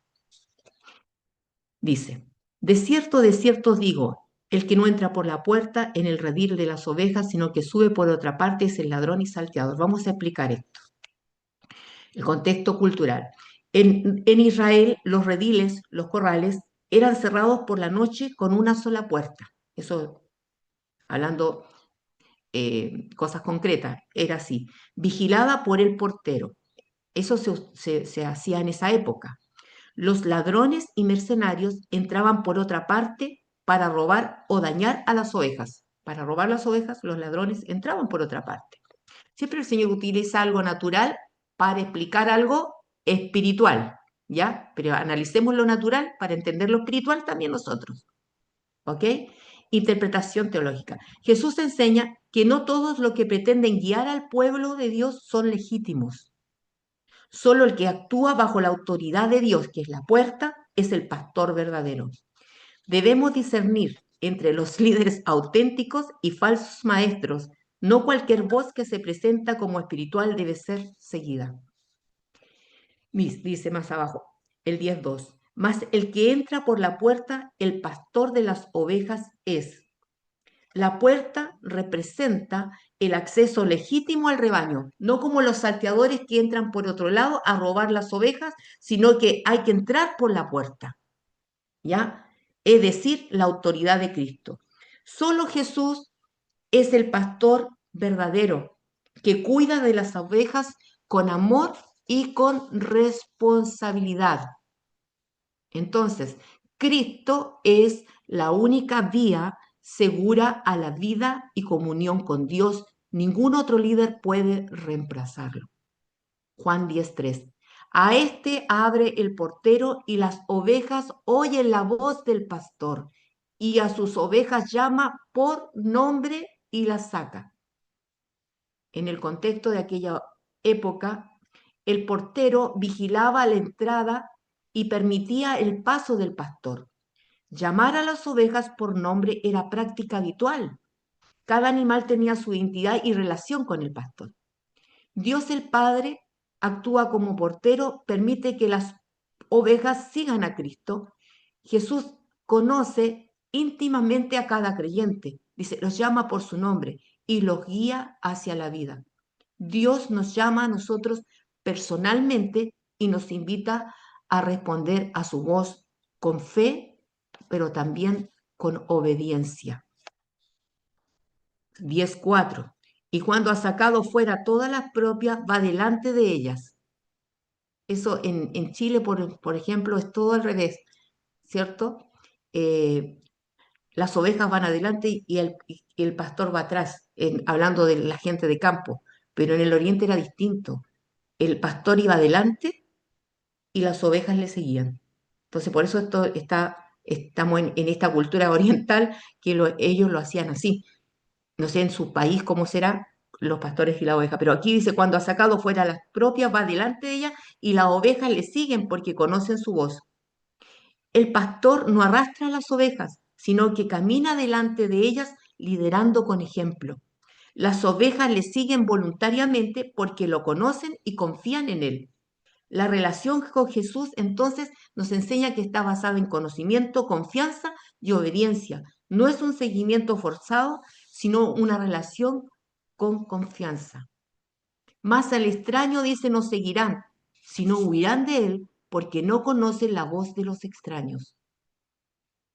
Dice, de cierto os digo, el que no entra por la puerta en el redil de las ovejas, sino que sube por otra parte es el ladrón y salteador. Vamos a explicar esto. El contexto cultural. En Israel, los rediles, los corrales, eran cerrados por la noche con una sola puerta. Eso, hablando cosas concretas, era así. Vigilada por el portero. Eso se hacía en esa época. Los ladrones y mercenarios entraban por otra parte para robar o dañar a las ovejas. Para robar las ovejas, los ladrones entraban por otra parte. Siempre el Señor utiliza algo natural para explicar algo espiritual, ¿ya? Pero analicemos lo natural para entender lo espiritual también nosotros, ¿ok? Interpretación teológica. Jesús enseña que no todos los que pretenden guiar al pueblo de Dios son legítimos. Solo el que actúa bajo la autoridad de Dios, que es la puerta, es el pastor verdadero. Debemos discernir entre los líderes auténticos y falsos maestros. No cualquier voz que se presenta como espiritual debe ser seguida. Dice más abajo, el 10.2. Mas el que entra por la puerta, el pastor de las ovejas es. La puerta representa el acceso legítimo al rebaño, no como los salteadores que entran por otro lado a robar las ovejas, sino que hay que entrar por la puerta, ¿ya? Es decir, la autoridad de Cristo. Solo Jesús es el pastor verdadero que cuida de las ovejas con amor y con responsabilidad. Entonces, Cristo es la única vía segura a la vida y comunión con Dios. Ningún otro líder puede reemplazarlo. Juan 10:3. A este abre el portero y las ovejas oyen la voz del pastor y a sus ovejas llama por nombre y las saca. En el contexto de aquella época, el portero vigilaba la entrada y permitía el paso del pastor. Llamar a las ovejas por nombre era práctica habitual. Cada animal tenía su identidad y relación con el pastor. Dios el Padre actúa como portero, permite que las ovejas sigan a Cristo. Jesús conoce íntimamente a cada creyente, dice, los llama por su nombre y los guía hacia la vida. Dios nos llama a nosotros personalmente y nos invita a responder a su voz con fe, pero también con obediencia. 10.4. Y cuando ha sacado fuera todas las propias, va delante de ellas. Eso en Chile, por ejemplo, es todo al revés, ¿cierto? Eh, las ovejas van adelante y el pastor va atrás, hablando de la gente de campo, pero en el oriente era distinto. El pastor iba adelante y las ovejas le seguían. Entonces, por eso estamos en esta cultura oriental que ellos lo hacían así. No sé en su país cómo será los pastores y la oveja, pero aquí dice, cuando ha sacado fuera las propias, va delante de ella y las ovejas le siguen porque conocen su voz. El pastor no arrastra a las ovejas, sino que camina delante de ellas liderando con ejemplo. Las ovejas le siguen voluntariamente porque lo conocen y confían en él. La relación con Jesús entonces nos enseña que está basada en conocimiento, confianza y obediencia. No es un seguimiento forzado, sino una relación con confianza. Más al extraño dice no seguirán, sino huirán de él porque no conocen la voz de los extraños.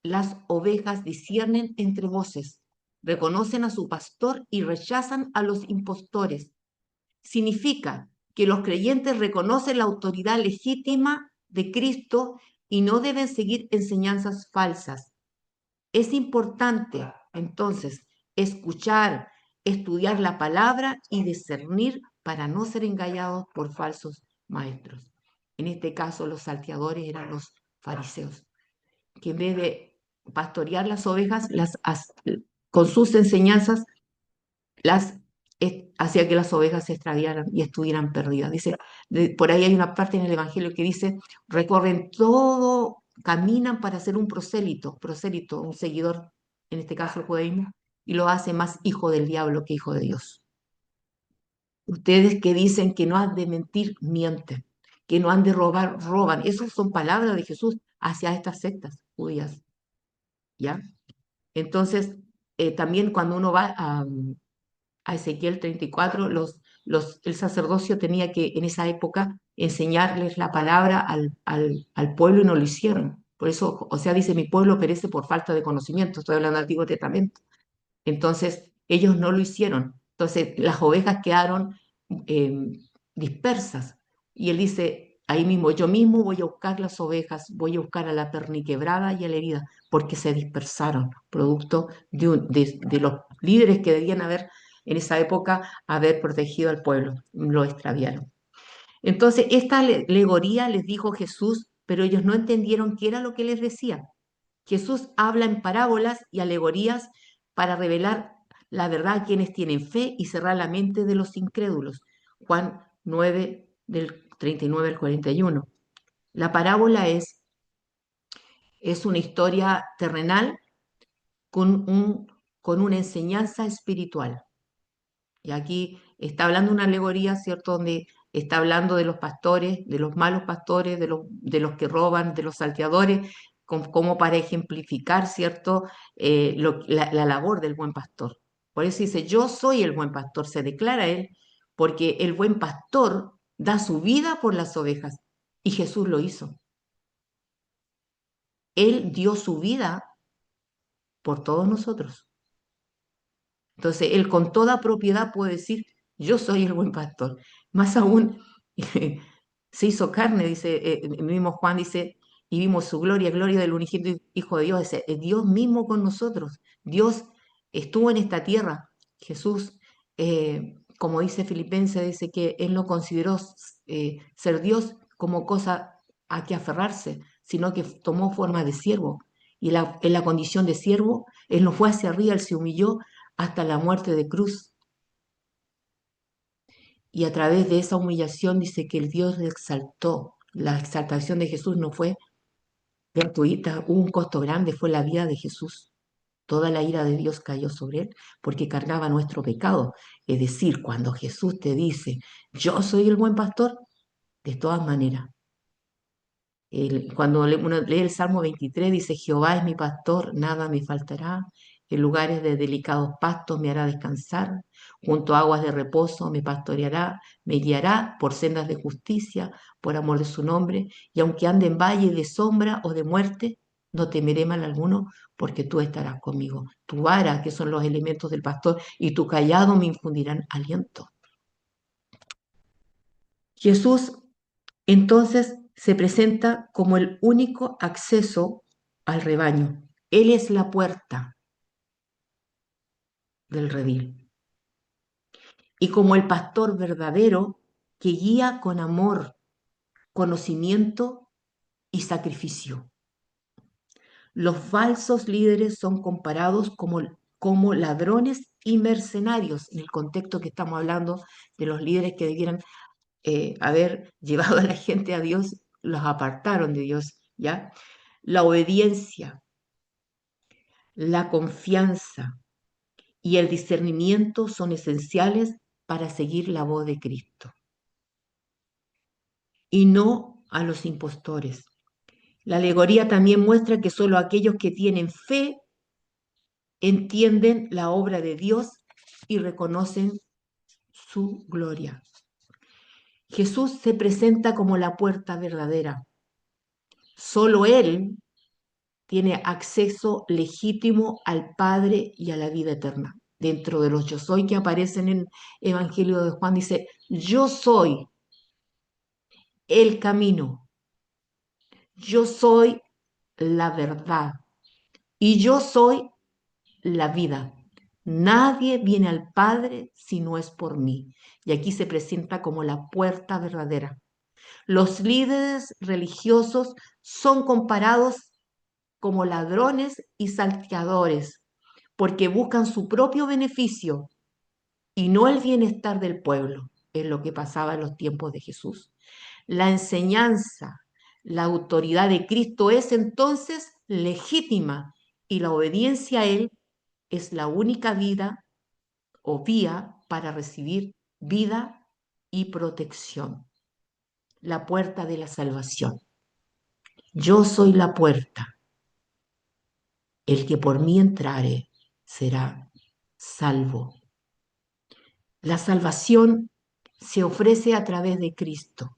Las ovejas disciernen entre voces, reconocen a su pastor y rechazan a los impostores. Significa que los creyentes reconocen la autoridad legítima de Cristo y no deben seguir enseñanzas falsas. Es importante, entonces, escuchar, estudiar la palabra y discernir para no ser engañados por falsos maestros. En este caso, los salteadores eran los fariseos, que en vez de pastorear las ovejas, con sus enseñanzas, hacía que las ovejas se extraviaran y estuvieran perdidas. Dice, por ahí hay una parte en el Evangelio que dice, recorren todo, caminan para ser un prosélito, un seguidor, en este caso el judaísmo, y lo hace más hijo del diablo que hijo de Dios. Ustedes que dicen que no han de mentir, mienten, que no han de robar, roban. Esas son palabras de Jesús hacia estas sectas judías, ¿ya? Entonces, también cuando uno va a Ezequiel 34, el sacerdocio tenía que en esa época enseñarles la palabra al pueblo y no lo hicieron. Por eso, o sea, dice, mi pueblo perece por falta de conocimiento, estoy hablando del Antiguo Testamento. Entonces, ellos no lo hicieron. Entonces, las ovejas quedaron eh, dispersas. Y él dice, ahí mismo, yo mismo voy a buscar las ovejas, voy a buscar a la perniquebrada y a la herida, porque se dispersaron, producto de los líderes que debían haber en esa época haber protegido al pueblo, lo extraviaron. Entonces, esta alegoría les dijo Jesús, pero ellos no entendieron qué era lo que les decía. Jesús habla en parábolas y alegorías para revelar la verdad a quienes tienen fe y cerrar la mente de los incrédulos. Juan 9, del 39 al 41. La parábola es una historia terrenal con una enseñanza espiritual. Y aquí está hablando una alegoría, ¿cierto? Donde está hablando de los pastores, de los malos pastores, de los que roban, de los salteadores, como para ejemplificar, ¿cierto? La labor del buen pastor. Por eso dice, yo soy el buen pastor, se declara él, porque el buen pastor da su vida por las ovejas. Y Jesús lo hizo. Él dio su vida por todos nosotros. Entonces, él con toda propiedad puede decir, yo soy el buen pastor. Más aún, se hizo carne, dice, el mismo Juan dice, y vimos su gloria, gloria del unigénito Hijo de Dios, es Dios mismo con nosotros. Dios estuvo en esta tierra. Jesús, como dice Filipenses, dice que él no consideró ser Dios como cosa a que aferrarse, sino que tomó forma de siervo. Y en la condición de siervo, él no fue hacia arriba, él se humilló hasta la muerte de cruz. Y a través de esa humillación dice que el Dios le exaltó. La exaltación de Jesús no fue gratuita, hubo un costo grande, fue la vida de Jesús. Toda la ira de Dios cayó sobre él porque cargaba nuestro pecado. Es decir, cuando Jesús te dice, yo soy el buen pastor, de todas maneras, cuando uno lee el Salmo 23, dice, Jehová es mi pastor, nada me faltará. En lugares de delicados pastos me hará descansar. Junto a aguas de reposo me pastoreará, me guiará por sendas de justicia, por amor de su nombre. Y aunque ande en valle de sombra o de muerte, no temeré mal alguno, porque tú estarás conmigo. Tu vara, que son los elementos del pastor, y tu callado me infundirán aliento. Jesús entonces se presenta como el único acceso al rebaño. Él es la puerta del redil. Y como el pastor verdadero que guía con amor, conocimiento y sacrificio. Los falsos líderes son comparados como ladrones y mercenarios en el contexto que estamos hablando de los líderes que debieran haber llevado a la gente a Dios, los apartaron de Dios, ¿ya? La obediencia, la confianza y el discernimiento son esenciales para seguir la voz de Cristo y no a los impostores. La alegoría también muestra que solo aquellos que tienen fe entienden la obra de Dios y reconocen su gloria. Jesús se presenta como la puerta verdadera. Solo Él tiene acceso legítimo al Padre y a la vida eterna. Dentro de los yo soy que aparecen en el Evangelio de Juan, dice, yo soy. el camino, yo soy la verdad y yo soy la vida. Nadie viene al Padre si no es por mí. Y aquí se presenta como la puerta verdadera. Los líderes religiosos son comparados como ladrones y salteadores, porque buscan su propio beneficio y no el bienestar del pueblo. Es lo que pasaba en los tiempos de Jesús. La enseñanza, la autoridad de Cristo es entonces legítima y la obediencia a Él es la única vida o vía para recibir vida y protección. La puerta de la salvación. Yo soy la puerta. El que por mí entrare será salvo. La salvación se ofrece a través de Cristo,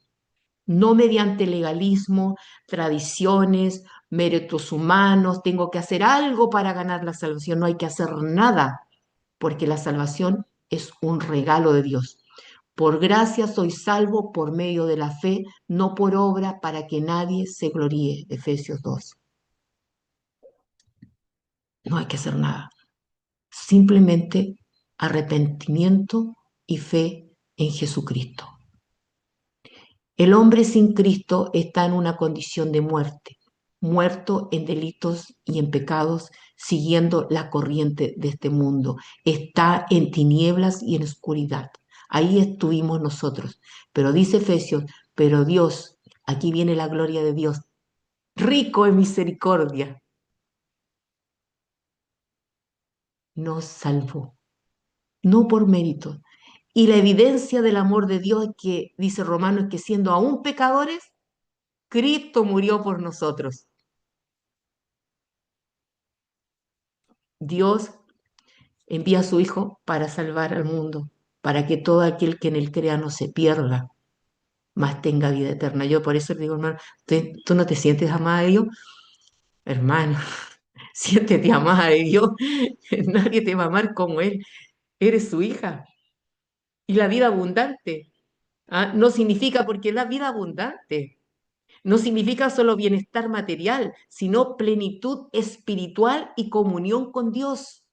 no mediante legalismo, tradiciones, méritos humanos. Tengo que hacer algo para ganar la salvación. No hay que hacer nada, porque la salvación es un regalo de Dios. Por gracia soy salvo por medio de la fe, no por obra, para que nadie se gloríe. Efesios 2. No hay que hacer nada. Simplemente arrepentimiento y fe en Jesucristo. El hombre sin Cristo está en una condición de muerte, muerto en delitos y en pecados, siguiendo la corriente de este mundo. Está en tinieblas y en oscuridad. Ahí estuvimos nosotros. Pero dice Efesios, pero Dios, aquí viene la gloria de Dios, rico en misericordia, nos salvó, no por mérito. Y la evidencia del amor de Dios que dice Romanos que siendo aún pecadores, Cristo murió por nosotros. Dios envía a su Hijo para salvar al mundo, para que todo aquel que en él crea no se pierda, mas tenga vida eterna. Yo por eso le digo, hermano, ¿tú no te sientes amada de Dios? Hermano, siéntete amada de Dios. Nadie te va a amar como Él. Eres su hija. Y la vida abundante, ¿ah? No significa, porque la vida abundante no significa solo bienestar material, sino plenitud espiritual y comunión con Dios.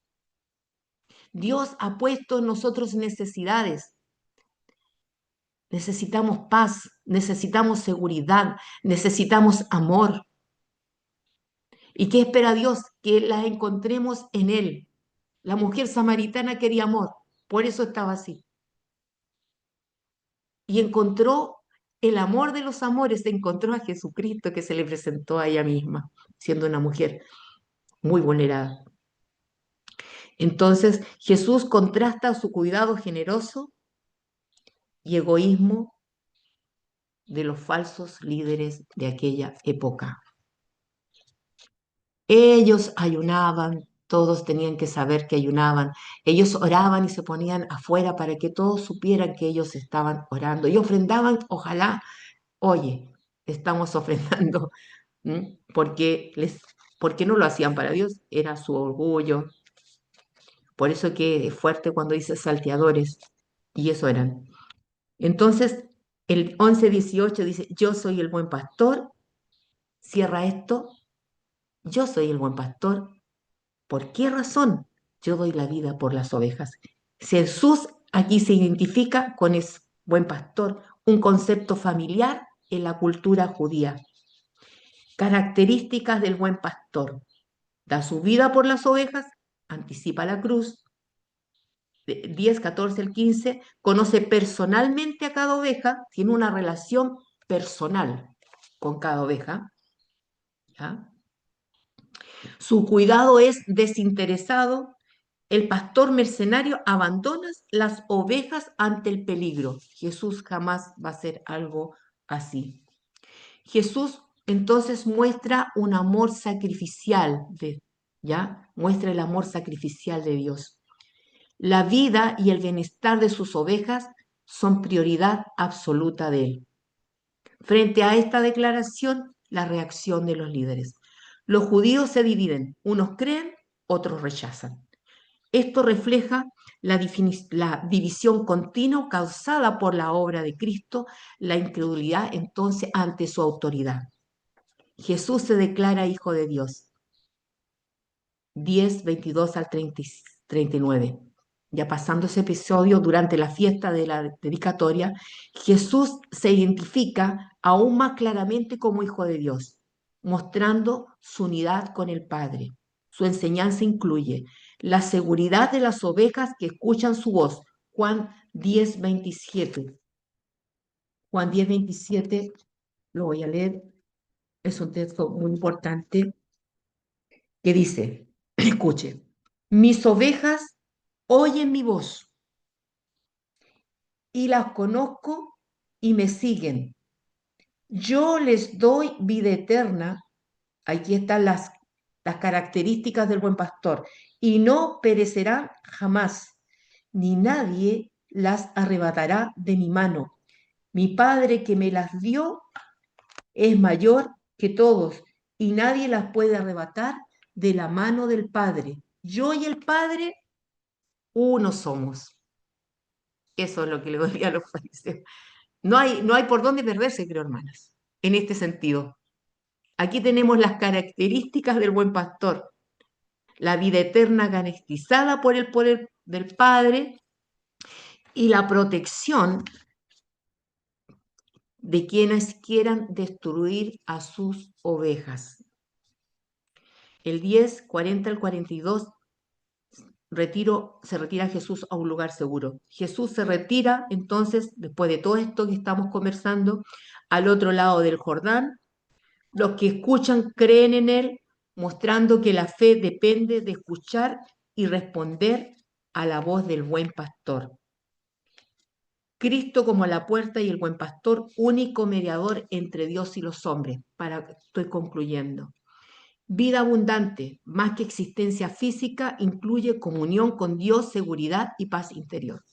Dios ha puesto en nosotros necesidades. Necesitamos paz, necesitamos seguridad, necesitamos amor. ¿Y qué espera Dios? Que las encontremos en Él. La mujer samaritana quería amor, por eso estaba así. Y encontró el amor de los amores, encontró a Jesucristo que se le presentó a ella misma, siendo una mujer muy vulnerada. Entonces Jesús contrasta su cuidado generoso y egoísmo de los falsos líderes de aquella época. Ellos ayunaban, todos tenían que saber que ayunaban. Ellos oraban y se ponían afuera para que todos supieran que ellos estaban orando. Y ofrendaban, ojalá, oye, estamos ofrendando, ¿m? Porque no lo hacían para Dios, era su orgullo. Por eso que es fuerte cuando dice salteadores, y eso eran. Entonces, el 11:18 dice, yo soy el buen pastor, cierra esto, yo soy el buen pastor. ¿Por qué razón yo doy la vida por las ovejas? Jesús aquí se identifica con el buen pastor, un concepto familiar en la cultura judía. Características del buen pastor. Da su vida por las ovejas, anticipa la cruz. 10, 14, el 15, conoce personalmente a cada oveja, tiene una relación personal con cada oveja. ¿Ya? Su cuidado es desinteresado. El pastor mercenario abandona las ovejas ante el peligro. Jesús jamás va a hacer algo así. Jesús entonces muestra un amor sacrificial, ¿ya? Muestra el amor sacrificial de Dios. La vida y el bienestar de sus ovejas son prioridad absoluta de Él. Frente a esta declaración, la reacción de los líderes. Los judíos se dividen, unos creen, otros rechazan. Esto refleja la división continua causada por la obra de Cristo, la incredulidad entonces ante su autoridad. Jesús se declara Hijo de Dios. 10, 22 al 30, 39. Ya pasando ese episodio, durante la fiesta de la dedicatoria, Jesús se identifica aún más claramente como Hijo de Dios, mostrando su unidad con el Padre. Su enseñanza incluye la seguridad de las ovejas que escuchan su voz. Juan 10, 27. Juan 10, 27, lo voy a leer, es un texto muy importante que dice, escuche, mis ovejas oyen mi voz y las conozco y me siguen. Yo les doy vida eterna. Aquí están las características del buen pastor. Y no perecerán jamás, ni nadie las arrebatará de mi mano. Mi Padre que me las dio es mayor que todos y nadie las puede arrebatar de la mano del Padre. Yo y el Padre, uno somos. Eso es lo que le dolía a los fariseos. No hay por dónde perderse, creo, hermanas, en este sentido. Aquí tenemos las características del buen pastor, la vida eterna garantizada por el poder del Padre y la protección de quienes quieran destruir a sus ovejas. El 10, 40 al 42 se retira Jesús a un lugar seguro. Jesús se retira entonces, después de todo esto que estamos conversando, al otro lado del Jordán. Los que escuchan creen en Él, mostrando que la fe depende de escuchar y responder a la voz del buen pastor. Cristo como la puerta y el buen pastor, único mediador entre Dios y los hombres. Estoy concluyendo. Vida abundante, más que existencia física, incluye comunión con Dios, seguridad y paz interior.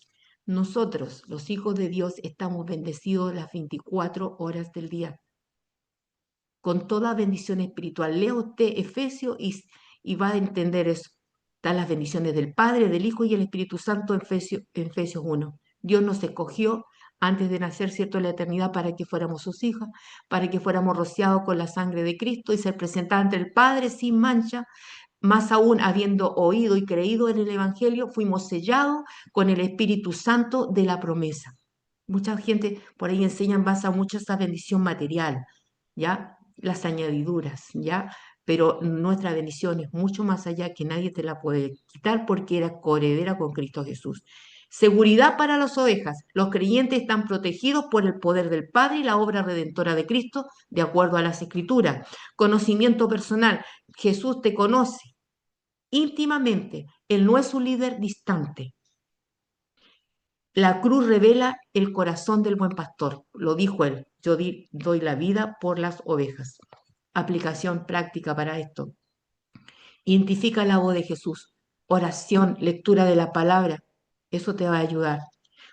Nosotros, los hijos de Dios, estamos bendecidos las 24 horas del día, con toda bendición espiritual. Lea usted Efesios y va a entender eso. Están las bendiciones del Padre, del Hijo y el Espíritu Santo en Efesios 1. Dios nos escogió antes de nacer, ¿cierto?, en la eternidad para que fuéramos sus hijas, para que fuéramos rociados con la sangre de Cristo y ser presentados ante el Padre sin mancha. Más aún, habiendo oído y creído en el Evangelio, fuimos sellados con el Espíritu Santo de la promesa. Mucha gente por ahí enseñan, basa mucho esa bendición material, ¿ya? Las añadiduras, ¿ya? Pero nuestra bendición es mucho más allá, que nadie te la puede quitar porque era coheredera con Cristo Jesús. Seguridad para las ovejas. Los creyentes están protegidos por el poder del Padre y la obra redentora de Cristo, de acuerdo a las Escrituras. Conocimiento personal. Jesús te conoce íntimamente. Él no es un líder distante. La cruz revela el corazón del buen pastor. Lo dijo él. Yo doy la vida por las ovejas. Aplicación práctica para esto. Identifica la voz de Jesús. Oración, lectura de la palabra. Eso te va a ayudar.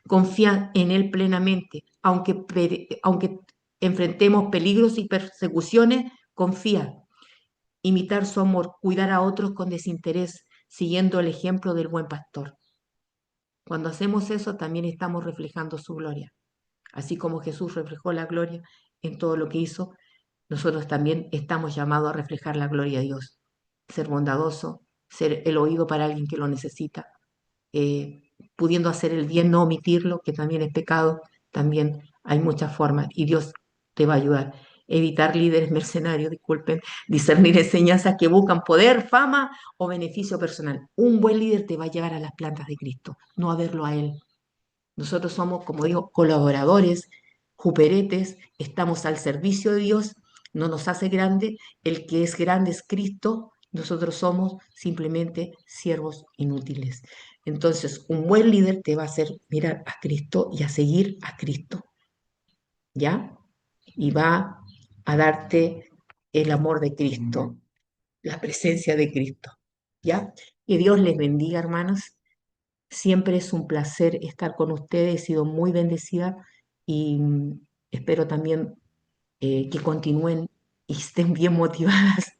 Confía en Él plenamente. Aunque enfrentemos peligros y persecuciones, confía. Imitar su amor, cuidar a otros con desinterés, siguiendo el ejemplo del buen pastor. Cuando hacemos eso, también estamos reflejando su gloria. Así como Jesús reflejó la gloria en todo lo que hizo, nosotros también estamos llamados a reflejar la gloria de Dios. Ser bondadoso, ser el oído para alguien que lo necesita, pudiendo hacer el bien, no omitirlo, que también es pecado, también hay muchas formas y Dios te va a ayudar. Evitar líderes mercenarios, disculpen, discernir enseñanzas que buscan poder, fama o beneficio personal. Un buen líder te va a llevar a las plantas de Cristo, no a verlo a Él. Nosotros somos, como digo, colaboradores, juperetes, estamos al servicio de Dios, no nos hace grande, el que es grande es Cristo, nosotros somos simplemente siervos inútiles. Entonces, un buen líder te va a hacer mirar a Cristo y a seguir a Cristo, ¿ya? Y va a darte el amor de Cristo, la presencia de Cristo, ¿ya? Que Dios les bendiga, hermanos. Siempre es un placer estar con ustedes, he sido muy bendecida y espero también que continúen y estén bien motivadas.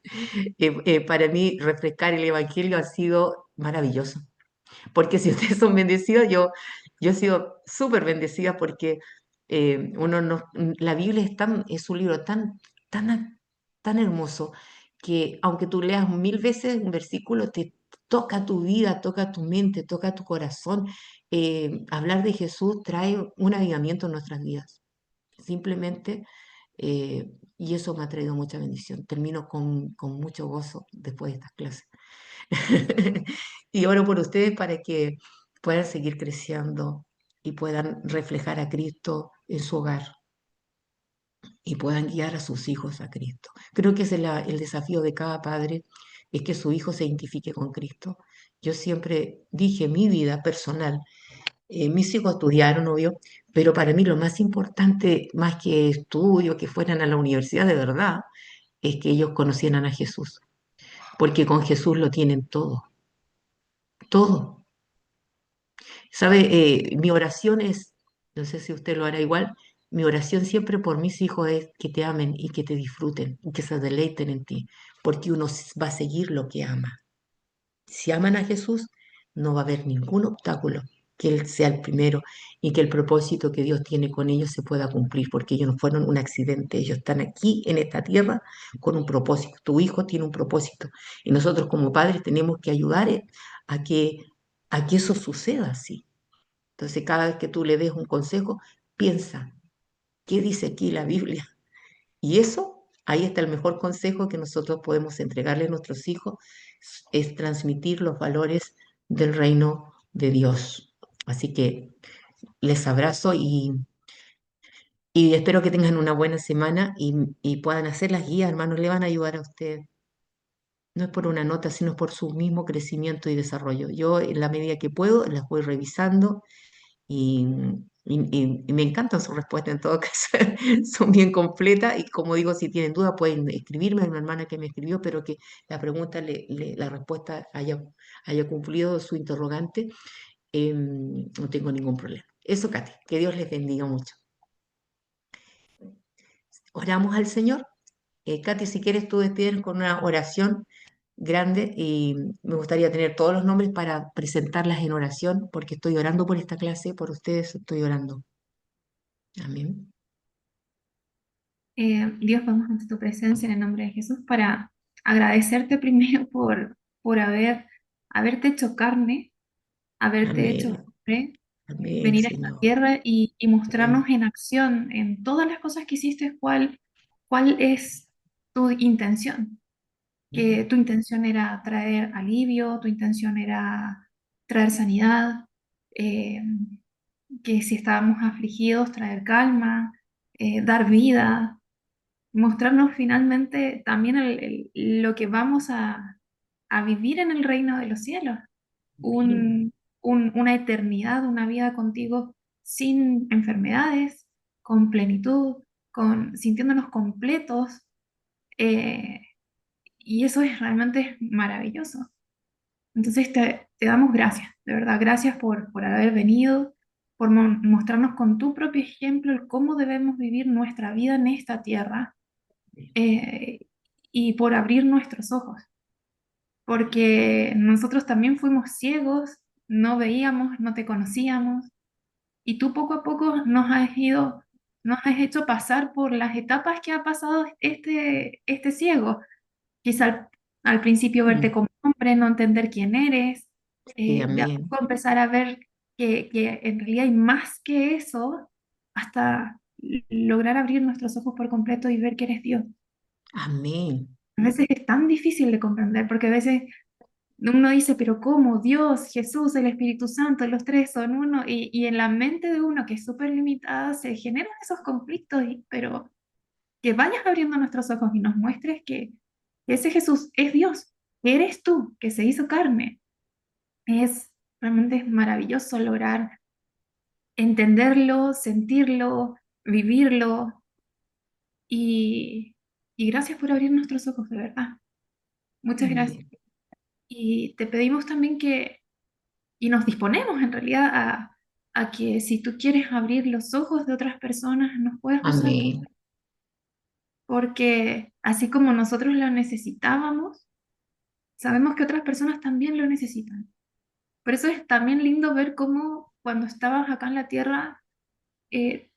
Para mí, refrescar el Evangelio ha sido maravilloso. Porque si ustedes son bendecidos, yo he sido súper bendecida porque uno no, la Biblia es un libro tan hermoso que aunque tú leas 1000 veces un versículo, te toca tu vida, toca tu mente, toca tu corazón. Hablar de Jesús trae un avivamiento en nuestras vidas. Simplemente, y eso me ha traído mucha bendición. Termino con mucho gozo después de estas clases. Y oro por ustedes para que puedan seguir creciendo y puedan reflejar a Cristo en su hogar y puedan guiar a sus hijos a Cristo. Creo que ese es el desafío de cada padre, es que su hijo se identifique con Cristo. Yo siempre dije mi vida personal, mis hijos estudiaron, obvio, pero para mí lo más importante, más que estudio, que fueran a la universidad de verdad, es que ellos conocieran a Jesús, porque con Jesús lo tienen todo, todo. ¿Sabe? Mi oración es, no sé si usted lo hará igual, mi oración siempre por mis hijos es que te amen y que te disfruten y que se deleiten en ti, porque uno va a seguir lo que ama. Si aman a Jesús, no va a haber ningún obstáculo que Él sea el primero y que el propósito que Dios tiene con ellos se pueda cumplir, porque ellos no fueron un accidente, ellos están aquí en esta tierra con un propósito. Tu hijo tiene un propósito y nosotros como padres tenemos que ayudar a que, a que eso suceda así. Entonces, cada vez que tú le des un consejo, piensa, ¿qué dice aquí la Biblia? Y eso, ahí está el mejor consejo que nosotros podemos entregarle a nuestros hijos, es transmitir los valores del reino de Dios. Así que les abrazo y espero que tengan una buena semana y puedan hacer las guías, hermanos, le van a ayudar a ustedes. No es por una nota, sino por su mismo crecimiento y desarrollo. Yo, en la medida que puedo, las voy revisando y, y me encantan sus respuestas en todo caso, son bien completas y como digo, si tienen dudas pueden escribirme, hay una hermana que me escribió, pero que la pregunta, la respuesta haya cumplido su interrogante, no tengo ningún problema. Eso, Katy, que Dios les bendiga mucho. Oramos al Señor. Katy, si quieres tú despedir con una oración grande y me gustaría tener todos los nombres para presentarlas en oración, porque estoy orando por esta clase, por ustedes estoy orando. Amén. Dios, vamos ante tu presencia en el nombre de Jesús para agradecerte primero por haberte hecho carne, haberte hecho Amén. hombre, Amén, venir a esta Señor. tierra y mostrarnos Amén. en acción en todas las cosas que hiciste, cuál es tu intención. Que tu intención era traer alivio, tu intención era traer sanidad, eh, que si estábamos afligidos, traer calma, dar vida, mostrarnos finalmente también lo que vamos a vivir en el reino de los cielos, Amén. una eternidad, una vida contigo sin enfermedades, con plenitud, sintiéndonos completos, eh, y eso es realmente maravilloso. Entonces te damos gracias, de verdad, gracias por haber venido, por mostrarnos con tu propio ejemplo el cómo debemos vivir nuestra vida en esta tierra, eh, y por abrir nuestros ojos, porque nosotros también fuimos ciegos, no veíamos, no te conocíamos, y tú poco a poco nos has hecho pasar por las etapas que ha pasado este ciego. Quizá al principio verte Mm. como hombre, no entender quién eres, Sí, de a amén. poco empezar a ver que en realidad hay más que eso, hasta lograr abrir nuestros ojos por completo y ver que eres Dios. Amén. A veces es tan difícil de comprender porque a veces uno dice, pero ¿cómo? Dios, Jesús, el Espíritu Santo, los tres son uno, y en la mente de uno que es súper limitada se generan esos conflictos, pero que vayas abriendo nuestros ojos y nos muestres que ese Jesús es Dios, que eres tú, que se hizo carne. Realmente es maravilloso lograr entenderlo, sentirlo, vivirlo, y, y gracias por abrir nuestros ojos, de verdad. Muchas gracias. Amén. Y te pedimos también y nos disponemos en realidad a que si tú quieres abrir los ojos de otras personas, nos puedas usar, Amén. porque así como nosotros lo necesitábamos, sabemos que otras personas también lo necesitan. Por eso es también lindo ver cómo cuando estabas acá en la tierra, eh,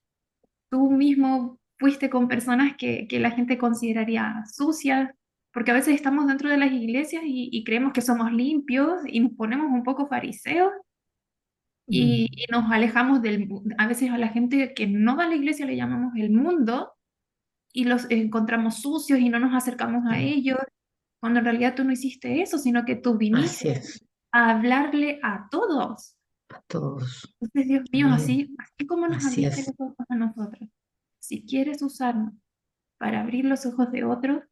tú mismo fuiste con personas que la gente consideraría sucias, porque a veces estamos dentro de las iglesias y creemos que somos limpios y nos ponemos un poco fariseos Mm. y nos alejamos a veces a la gente que no va a la iglesia le llamamos el mundo y los encontramos sucios y no nos acercamos a Sí, ellos, cuando en realidad tú no hiciste eso, sino que tú viniste así es, a hablarle a todos. a todos. Entonces, Dios mío, Amén. así como nos Así abriste es. los ojos a nosotros, si quieres usarnos para abrir los ojos de otros,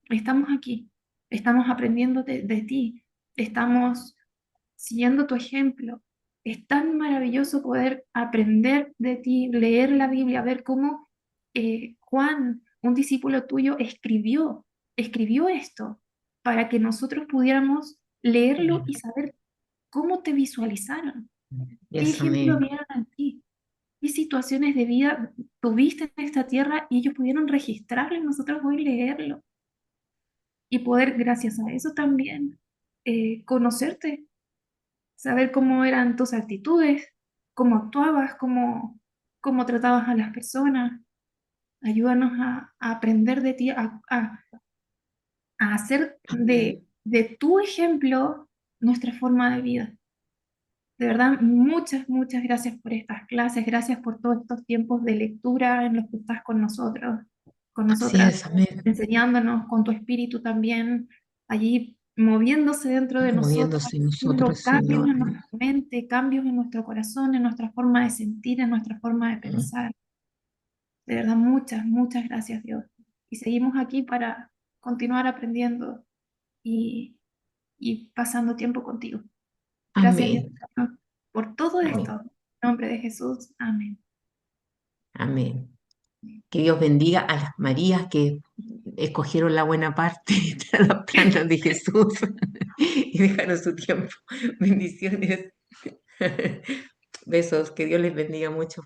estamos aquí, estamos aprendiendo de ti, estamos siguiendo tu ejemplo. Es tan maravilloso poder aprender de ti, leer la Biblia, ver cómo Juan, un discípulo tuyo, escribió esto para que nosotros pudiéramos leerlo y Amén. saber cómo te visualizaron, qué Yes, ejemplo amén. vieron en ti, qué situaciones de vida tuviste en esta tierra y ellos pudieron registrarlo y nosotros hoy leerlo y poder, gracias a eso también, conocerte, saber cómo eran tus actitudes, cómo actuabas, cómo tratabas a las personas. Ayúdanos a aprender de ti, a hacer Amén. de tu ejemplo nuestra forma de vida. De verdad, muchas, muchas gracias por estas clases, gracias por todos estos tiempos de lectura en los que estás con nosotros, con Así nosotras, es, amén. enseñándonos con tu espíritu también, allí moviéndose dentro de nosotros, Moviéndose en haciendo nosotros, cambios Señor. en nuestra mente, cambios en nuestro corazón, en nuestra forma de sentir, en nuestra forma de Mm. pensar. De verdad, muchas, muchas gracias, Dios. Y seguimos aquí para continuar aprendiendo y, y pasando tiempo contigo. Gracias, Dios, Amén. por todo Amén. esto. En nombre de Jesús. Amén. Amén. Que Dios bendiga a las Marías que escogieron la buena parte de las plantas de Jesús y dejaron su tiempo. Bendiciones. Besos. Que Dios les bendiga mucho.